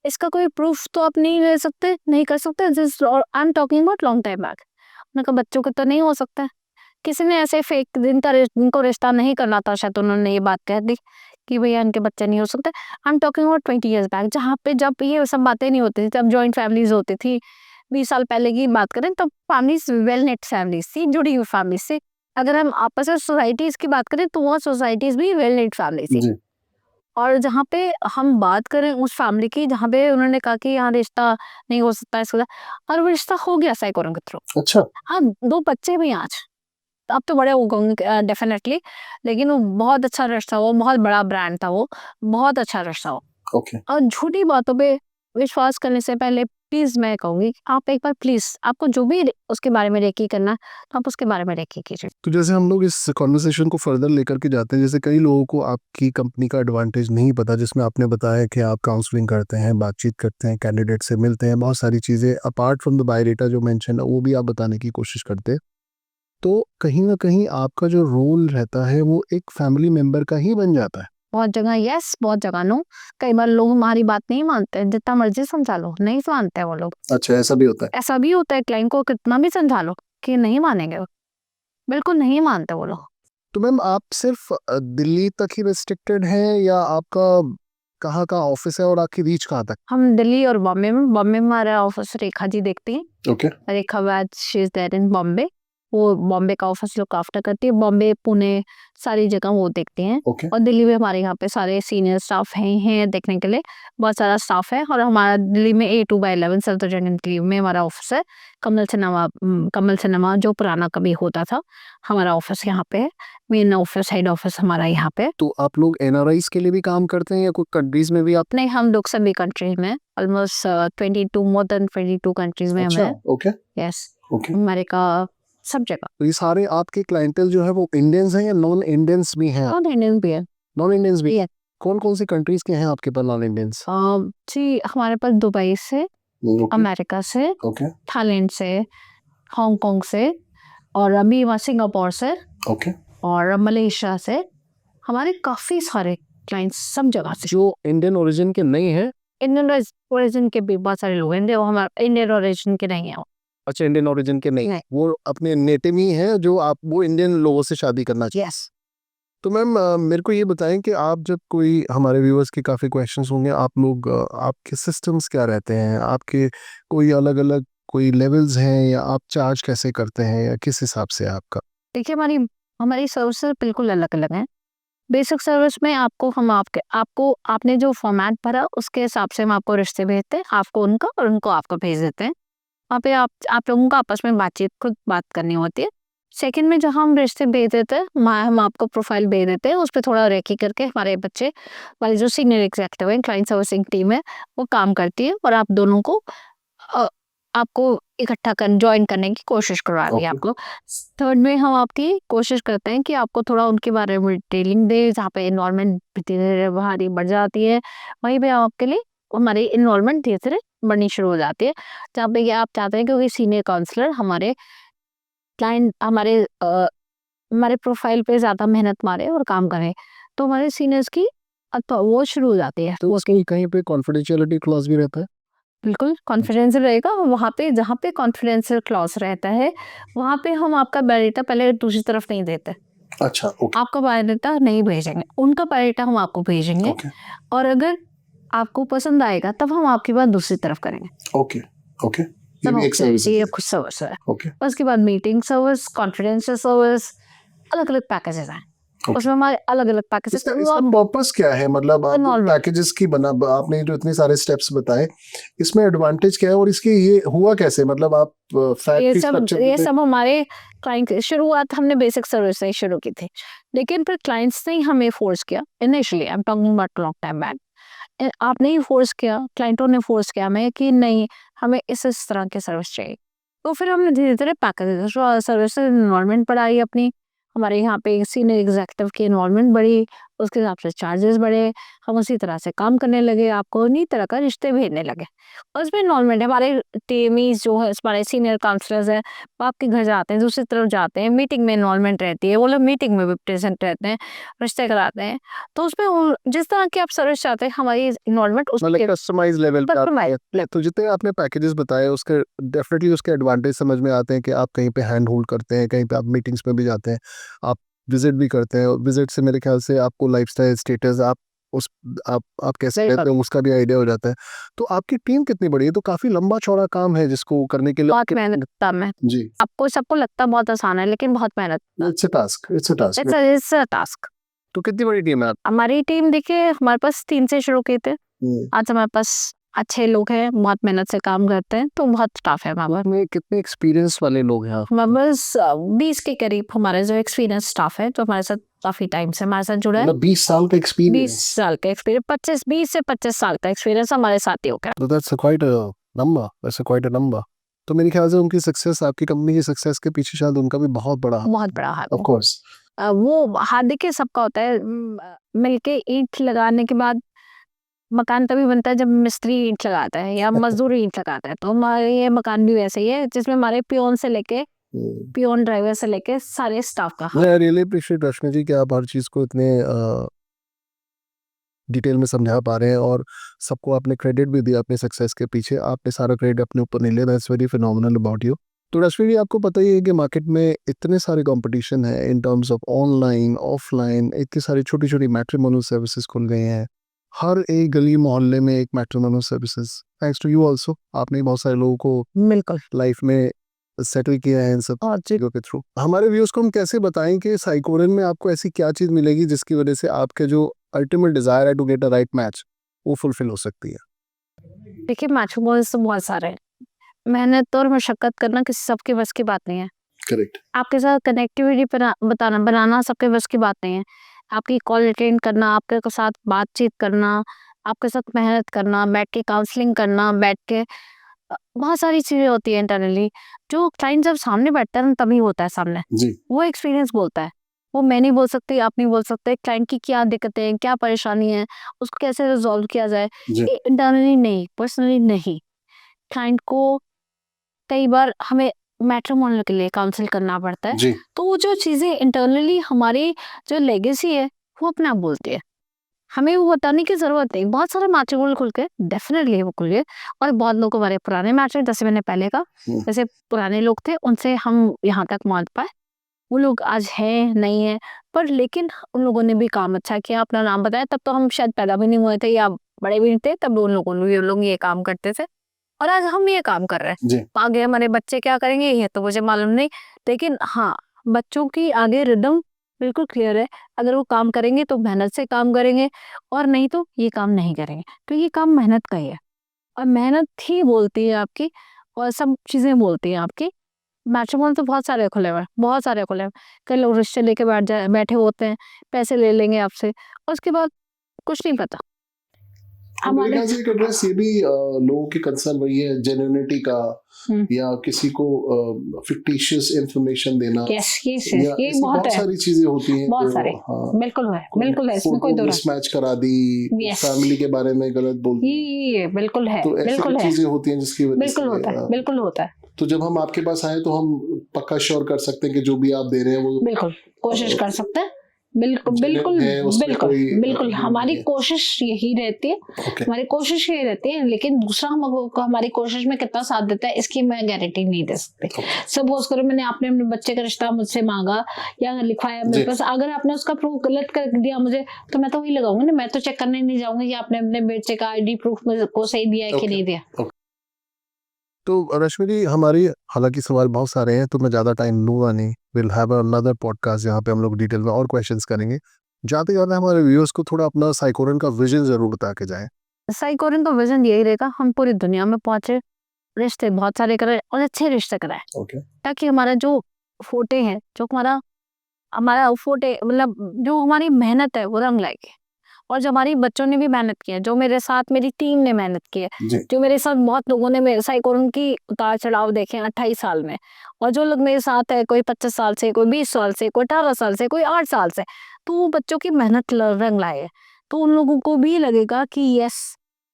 इसका कोई प्रूफ तो आप नहीं ले सकते, नहीं कर सकते, this I am talking about long time back. उन्होंने कहा बच्चों के तो नहीं हो सकता है। किसी ने ऐसे फेक जिनको रिश्ता नहीं करना था, शायद उन्होंने ये बात कह दी कि भैया इनके बच्चे नहीं हो सकते। I am talking about 20 years back, जहाँ पे जब ये सब बातें नहीं होती थी, तब जॉइंट फैमिलीज होती थी। 20 साल पहले की बात करें तब फैमिलीज वेल नेट फैमिलीज थी, जुड़ी हुई फैमिलीज थी। अगर हम आपस में सोसाइटीज की बात करें तो वहाँ सोसाइटीज भी वेल नेट फैमिली थी। जी और जहाँ पे हम बात करें उस फैमिली की, जहाँ पे उन्होंने कहा कि यहाँ रिश्ता नहीं हो सकता इसके साथ, और वो रिश्ता हो गया साइकोरम के थ्रू। अच्छा। हाँ, 2 बच्चे भी हैं आज। अब तो बड़े हो गए डेफिनेटली, लेकिन वो बहुत अच्छा रिश्ता, वो बहुत बड़ा ब्रांड था, वो बहुत अच्छा रिश्ता हो। ओके और झूठी बातों पे विश्वास करने से पहले प्लीज मैं कहूंगी आप एक बार प्लीज, आपको जो भी उसके बारे में रेकी करना है, तो आप उसके बारे में रेकी कीजिए। तो जैसे हम लोग इस कॉन्वर्सेशन को फर्दर लेकर के जाते हैं, जैसे कई लोगों को आपकी कंपनी का एडवांटेज नहीं पता, जिसमें आपने बताया कि आप काउंसलिंग करते हैं, बातचीत करते हैं, कैंडिडेट से मिलते हैं, बहुत सारी चीज़ें अपार्ट फ्रॉम द बायोडेटा जो मेंशन है वो भी आप बताने की कोशिश करते हैं। तो कहीं ना कहीं आपका जो रोल रहता है वो एक फैमिली मेंबर का ही बन जाता है। बहुत जगह यस, बहुत जगह नो। कई बार लोग हमारी बात नहीं मानते हैं, जितना मर्जी समझा लो नहीं मानते हैं वो लोग। अच्छा ऐसा भी होता है। ऐसा भी होता है, क्लाइंट को कितना भी समझा लो कि नहीं मानेंगे वो, बिल्कुल नहीं मानते वो लोग। तो मैम आप सिर्फ दिल्ली तक ही रेस्ट्रिक्टेड हैं या आपका कहाँ का ऑफिस है और आपकी रीच कहाँ तक? हम दिल्ली और बॉम्बे में हमारा ऑफिस रेखा जी देखती हैं। Okay Rekha Vaid, she is there in Bombay. वो बॉम्बे का ऑफिस लुक आफ्टर करती है, बॉम्बे पुणे सारी जगह वो देखती हैं। ओके और दिल्ली में हमारे यहाँ पे सारे सीनियर स्टाफ हैं देखने के लिए, बहुत सारा स्टाफ है। और हमारा दिल्ली में A2/11 सर्वजन टीम में हमारा ऑफिस है। कमल सिनेमा जो पुराना कभी होता था, हमारा ऑफिस यहाँ पे है। मेन ऑफिस, हेड ऑफिस हमारा यहाँ पे है। तो आप लोग एनआरआईज के लिए भी काम करते हैं या कोई कंट्रीज में भी आप? नहीं, हम लोग सभी कंट्रीज में, ऑलमोस्ट 22, मोर देन 22 कंट्रीज में हम अच्छा हैं। Okay yes, okay. अमेरिका, सब जगह। तो ये सारे आपके क्लाइंटेल जो है वो इंडियंस हैं या नॉन इंडियंस भी हैं? और इंडियन भी है। नॉन इंडियंस भी। Yes. कौन कौन सी कंट्रीज के हैं आपके पास नॉन इंडियंस? जी, हमारे पास दुबई से, ओके अमेरिका से, ओके थाईलैंड से, हांगकांग से, और अभी वहाँ सिंगापुर से, ओके। और मलेशिया से। हमारे काफी सारे क्लाइंट्स सब जगह से। जो इंडियन ओरिजिन के नहीं है? इंडियन ओरिजिन के भी बहुत सारे लोग हैं जो हमारे इंडियन ओरिजिन के नहीं है। अच्छा, इंडियन ओरिजिन के नहीं, नहीं। वो अपने नेटिव ही हैं जो आप वो इंडियन लोगों से शादी करना चाहिए। यस। तो मैम मेरे को ये बताएं कि आप जब कोई, हमारे व्यूअर्स के काफ़ी क्वेश्चंस होंगे, आप लोग आपके सिस्टम्स क्या रहते हैं, आपके कोई अलग अलग कोई लेवल्स हैं या आप चार्ज कैसे करते हैं या किस हिसाब से आपका? देखिए, हमारी हमारी सर्विस बिल्कुल अलग अलग हैं। बेसिक सर्विस में आपको आपने जो फॉर्मेट भरा उसके हिसाब से हम आपको रिश्ते भेजते हैं, आपको उनका और उनको आपको भेज देते हैं। वहाँ पे आप लोगों को आपस में खुद बात करनी होती है। सेकंड में जहाँ हम रिश्ते भेज देते हैं, हम आपको प्रोफाइल भेज देते हैं, उस पर थोड़ा रेकी करके हमारे बच्चे वाले जो सीनियर एग्जीक्यूटिव है, क्लाइंट सर्विसिंग टीम है, वो काम करती है और आप दोनों को अ, आपको इकट्ठा ज्वाइन करने की कोशिश करवाएंगे Okay. आपको। थर्ड में हम आपकी कोशिश करते हैं कि आपको थोड़ा उनके बारे में डिटेलिंग दे, जहाँ पे इन्वॉल्वमेंट धीरे धीरे भारी बढ़ जाती है, वहीं पे आपके लिए हमारी इन्वॉल्वमेंट धीरे धीरे बढ़नी शुरू हो जाती है। जहाँ पे आप चाहते हैं क्योंकि सीनियर काउंसलर हमारे क्लाइंट हमारे प्रोफाइल पे ज़्यादा मेहनत मारे और काम करें, तो हमारे सीनियर्स की तो वो शुरू हो जाती है। तो उसके कहीं पे कॉन्फिडेंशियलिटी क्लॉज भी रहता है? बिल्कुल कॉन्फिडेंशियल रहेगा। वहाँ पे जहाँ पे कॉन्फिडेंशियल क्लॉज रहता है, वहाँ पे हम आपका बायोडाटा पहले दूसरी तरफ नहीं देते। अच्छा ओके आपका बायोडाटा नहीं भेजेंगे, उनका बायोडाटा हम आपको भेजेंगे। ओके और अगर आपको पसंद आएगा तब हम आपकी बात दूसरी तरफ करेंगे। Okay okay. ये तब भी एक सर्विस ये है। कुछ सर्विस है। ओके उसके बाद मीटिंग सर्विस, कॉन्फिडेंशियल सर्विस, अलग अलग पैकेजेस हैं। Okay. उसमें हमारे अलग अलग पैकेजेस। इसका पर्पस क्या है, मतलब आप Involvement. पैकेजेस की आपने जो इतने सारे स्टेप्स बताए, इसमें एडवांटेज क्या है और इसकी ये हुआ कैसे, मतलब आप फैट की स्ट्रक्चर ये सब हमारे क्लाइंट, शुरुआत हमने बेसिक सर्विस से शुरू की थी, लेकिन फिर क्लाइंट्स ने हमें फोर्स किया initially, I am talking about long time back, आपने ही फोर्स किया, क्लाइंटों ने फोर्स किया हमें कि नहीं, हमें इस तरह की सर्विस चाहिए। तो फिर हमने धीरे-धीरे पैकेजेस सर्विस इन्वॉल्वमेंट बढ़ाई अपनी। हमारे यहाँ पे सीनियर एग्जीक्यूटिव की इन्वॉल्वमेंट बढ़ी, उसके हिसाब से चार्जेस बढ़े, हम उसी तरह से काम करने लगे, आपको उन्हीं तरह का रिश्ते भेजने लगे। और उसमें इन्वॉल्वमेंट है, हमारे टीमीज़ जो है, हमारे सीनियर काउंसलर्स हैं, वो आपके घर जाते हैं, दूसरी तरफ जाते हैं, मीटिंग में इन्वॉल्वमेंट रहती है, वो लोग मीटिंग में भी प्रेज़ेंट रहते हैं, रिश्ते कराते हैं। तो उसमें वो जिस तरह की आप सर्विस चाहते हैं, हमारी इन्वॉल्वमेंट मतलब उसके कस्टमाइज लेवल पे आती है। तो जितने आपने पैकेजेस बताए उसके डेफिनेटली उसके एडवांटेज समझ में आते हैं कि आप कहीं पे हैंड होल्ड करते हैं, कहीं पे आप मीटिंग्स में भी जाते हैं, आप विजिट भी करते हैं। विजिट से मेरे ख्याल से आपको लाइफस्टाइल स्टेटस आप उस आप कैसे सही रहते हैं उसका भी आइडिया हो जाता है। तो आपकी टीम कितनी बड़ी है? तो काफी लंबा चौड़ा काम है जिसको करने के लिए बहुत मेहनत काम है। जी, आपको सबको लगता है बहुत आसान है, लेकिन बहुत मेहनत it's a task, it's a task. It's a task. तो कितनी बड़ी टीम है आप? हमारी टीम देखिए, हमारे पास 3 से शुरू किए थे, आज हमारे पास अच्छे लोग हैं, बहुत मेहनत से काम करते हैं, तो बहुत स्टाफ है हमारे पास। में कितने एक्सपीरियंस वाले लोग हैं आप? हमारे पास 20 के करीब हमारे जो एक्सपीरियंस स्टाफ है, जो हमारे साथ काफी टाइम से हमारे साथ जुड़ा है। मतलब 20 साल का 20 एक्सपीरियंस। साल का एक्सपीरियंस, 20 से 25 साल का एक्सपीरियंस हमारे साथ ही हो गया। तो that's quite a number, that's quite a number. तो मेरे ख्याल से उनकी सक्सेस, आपकी कंपनी की सक्सेस के पीछे शायद उनका भी बहुत बड़ा बहुत बड़ा हाथ ऑफ कोर्स। वो हाथ देखिए सबका होता है। मिलके ईंट लगाने के बाद मकान तभी बनता है जब मिस्त्री ईंट लगाता है या मजदूर ईंट लगाता है। तो हमारे ये मकान भी वैसे ही है, जिसमें हमारे पियोन से लेके पियोन ड्राइवर से लेके सारे स्टाफ का हाथ। आई रियली अप्रिशिएट रश्मि जी कि आप हर चीज़ को इतने डिटेल में समझा पा रहे हैं और सबको आपने क्रेडिट भी दिया अपने सक्सेस के पीछे। आपने सारा क्रेडिट अपने ऊपर नहीं लिया, that's very phenomenal about you. तो रश्मि जी, आपको पता ही है कि मार्केट में इतने सारे कंपटीशन है इन टर्म्स ऑफ ऑनलाइन, ऑफलाइन, इतनी सारी छोटी-छोटी मैट्रिमोनियल सर्विसेज खुल गए हैं। हर एक गली मोहल्ले में एक matrimonial services, thanks to you also. आपने बहुत सारे लोगों को बिल्कुल। लाइफ में सेटल किया है इन सब चीज़ों के थ्रू। हमारे व्यूअर्स को हम कैसे बताएं कि साइकोरेन में आपको ऐसी क्या चीज़ मिलेगी जिसकी वजह से आपके जो अल्टीमेट डिजायर है to get a right match, वो फुलफिल हो सकती है? देखिए, मैट्रिमोनियल तो बहुत सारे हैं, मेहनत और मशक्कत करना किसी सबके बस की बात नहीं है। करेक्ट। आपके साथ कनेक्टिविटी बनाना सबके बस की बात नहीं है। आपकी कॉल अटेंड करना, आपके साथ बातचीत करना, आपके साथ मेहनत करना, बैठ के काउंसलिंग करना, बैठ के बहुत सारी चीजें होती है इंटरनली, जो क्लाइंट जब सामने बैठता है ना तभी होता है सामने। जी, वो एक्सपीरियंस बोलता है, वो मैं नहीं बोल सकती, आप नहीं बोल सकते। क्लाइंट की क्या दिक्कतें हैं, क्या परेशानी है, उसको कैसे रिजॉल्व किया जाए, जी, ये इंटरनली नहीं, पर्सनली नहीं। क्लाइंट को कई बार हमें मैट्रिमोनियल के लिए काउंसिल करना पड़ता है, जी, तो वो जो चीजें इंटरनली हमारी जो लेगेसी है वो अपने आप बोलती है, हमें वो बताने की जरूरत नहीं। बहुत सारे मैट्रिमोनियल खुल के, डेफिनेटली वो खुल गए, और बहुत लोग हमारे पुराने मैट्रिक, जैसे मैंने पहले कहा, जैसे पुराने लोग थे उनसे हम यहाँ तक पहुंच पाए। वो लोग आज हैं नहीं है, पर लेकिन उन लोगों ने भी काम अच्छा किया, अपना नाम बताया। तब तो हम शायद पैदा भी नहीं हुए थे या बड़े भी नहीं थे, तब उन लोगों ने, लोग ये काम करते थे, और आज हम ये काम कर रहे हैं। जी, आगे हमारे बच्चे क्या करेंगे ये तो मुझे मालूम नहीं, लेकिन हाँ, बच्चों की आगे रिदम बिल्कुल क्लियर है। अगर वो काम करेंगे तो मेहनत से काम करेंगे, और नहीं तो ये काम नहीं करेंगे। तो ये काम मेहनत का ही है, और मेहनत ही बोलती है आपकी, और सब चीजें बोलती हैं आपकी। मैट्रिमोनियल तो बहुत सारे खुले हुए हैं, बहुत सारे खुले हुए हैं। कई लोग रिश्ते लेके बैठे होते हैं, पैसे ले लेंगे आपसे, और उसके बाद कुछ नहीं पता। तो मेरे हमारे ख्याल से एक एड्रेस ये भी लोगों के कंसर्न वही है, जेन्युइनिटी का, या किसी को फिक्टिशियस इंफॉर्मेशन देना, यस यस या ये ऐसी बहुत बहुत है, सारी चीजें होती हैं बहुत जो, सारे, हाँ, बिल्कुल है, बिल्कुल है, इसमें कोई फोटो दो राय मिसमैच करा दी, Yes. फैमिली के बारे में गलत बोल दी, ये बिल्कुल है, तो ऐसी बिल्कुल भी है, चीजें होती हैं जिसकी वजह बिल्कुल होता है, से बिल्कुल होता है, तो जब हम आपके पास आए तो हम पक्का श्योर कर सकते हैं कि जो भी आप दे रहे हैं वो बिल्कुल कोशिश कर सकते हैं। बिल्कुल genuine बिल्कुल है, उसमें बिल्कुल कोई बिल्कुल वो हमारी नहीं है। कोशिश यही रहती है, ओके, हमारी कोशिश यही रहती है, लेकिन दूसरा हमको हमारी कोशिश में कितना साथ देता है इसकी मैं गारंटी नहीं दे सकती। सपोज करो आपने अपने बच्चे का रिश्ता मुझसे मांगा या लिखवाया मेरे जी। पास, अगर आपने उसका प्रूफ गलत कर दिया मुझे, तो मैं तो वही लगाऊंगी ना, मैं तो चेक करने नहीं जाऊंगी कि आपने अपने बच्चे का आईडी प्रूफ को सही दिया है कि ओके, नहीं दिया। तो रश्मि जी, हमारी हालांकि सवाल बहुत सारे हैं तो मैं ज़्यादा टाइम लूँगा नहीं। विल हैव अनदर पॉडकास्ट जहाँ पे हम लोग डिटेल में और क्वेश्चंस करेंगे। जाते जाते हमारे व्यूअर्स को थोड़ा अपना साइकोरेन का विजन ज़रूर बता के जाएं। साइकोरिन का विजन यही रहेगा, हम पूरी दुनिया में पहुंचे, रिश्ते बहुत सारे करें और अच्छे रिश्ते कराएं, ओके, ताकि हमारा जो फोटे है, जो हमारा हमारा फोटे मतलब जो हमारी मेहनत है वो रंग लाएगी, और जो हमारी बच्चों ने भी मेहनत की है, जो मेरे साथ मेरी टीम ने मेहनत की है, जी जो मेरे साथ बहुत लोगों ने मेरे साइकोन की उतार चढ़ाव देखे 28 साल में, और जो लोग मेरे साथ है, कोई 25 साल से, कोई 20 साल से, कोई 18 साल से, कोई 8 साल से, तो वो बच्चों की मेहनत रंग लाए है। तो उन लोगों को भी लगेगा कि yes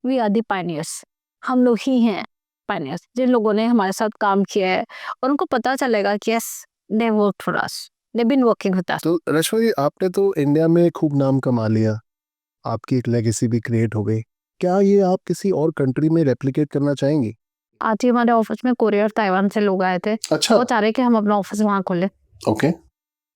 we are the pioneers, हम लोग ही हैं पायनियर्स, जिन लोगों ने हमारे साथ काम किया है, और उनको पता चलेगा कि yes they work for us, they been working with us. तो रश्मि जी, आपने तो इंडिया में खूब नाम कमा लिया, आपकी एक लेगेसी भी क्रिएट हो गई, क्या ये आप किसी और कंट्री में रेप्लिकेट करना चाहेंगी? आज ही हमारे ऑफिस में कोरिया और ताइवान से लोग आए थे, अच्छा वो चाह रहे कि हम अपना ऑफिस वहाँ खोले। ओके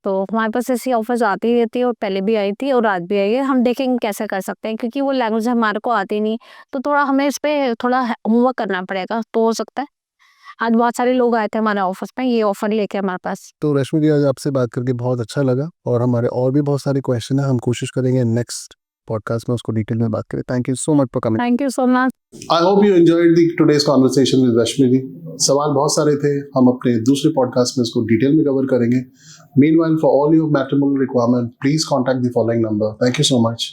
तो हमारे पास ऐसी ऑफर्स आती ही रहती है, और पहले भी आई थी और आज भी आई है। हम देखेंगे कैसे कर सकते हैं, क्योंकि वो लैंग्वेज हमारे को आती नहीं, तो थोड़ा हमें इस पे थोड़ा होमवर्क करना पड़ेगा, तो हो सकता है। आज बहुत सारे लोग आए थे हमारे ऑफिस में ये ऑफर लेके हमारे पास। तो रश्मि जी, आज आपसे बात करके बहुत अच्छा लगा, और हमारे और भी बहुत सारे क्वेश्चन है, हम कोशिश करेंगे नेक्स्ट पॉडकास्ट में उसको डिटेल में बात करें। Thank you so much for coming. Thank you so much. I hope you enjoyed the today's conversation with Rashmi ji. सवाल बहुत सारे थे, हम अपने दूसरे पॉडकास्ट में इसको डिटेल में कवर करेंगे। Meanwhile for all your matrimonial requirement please contact the following number. Thank you so much.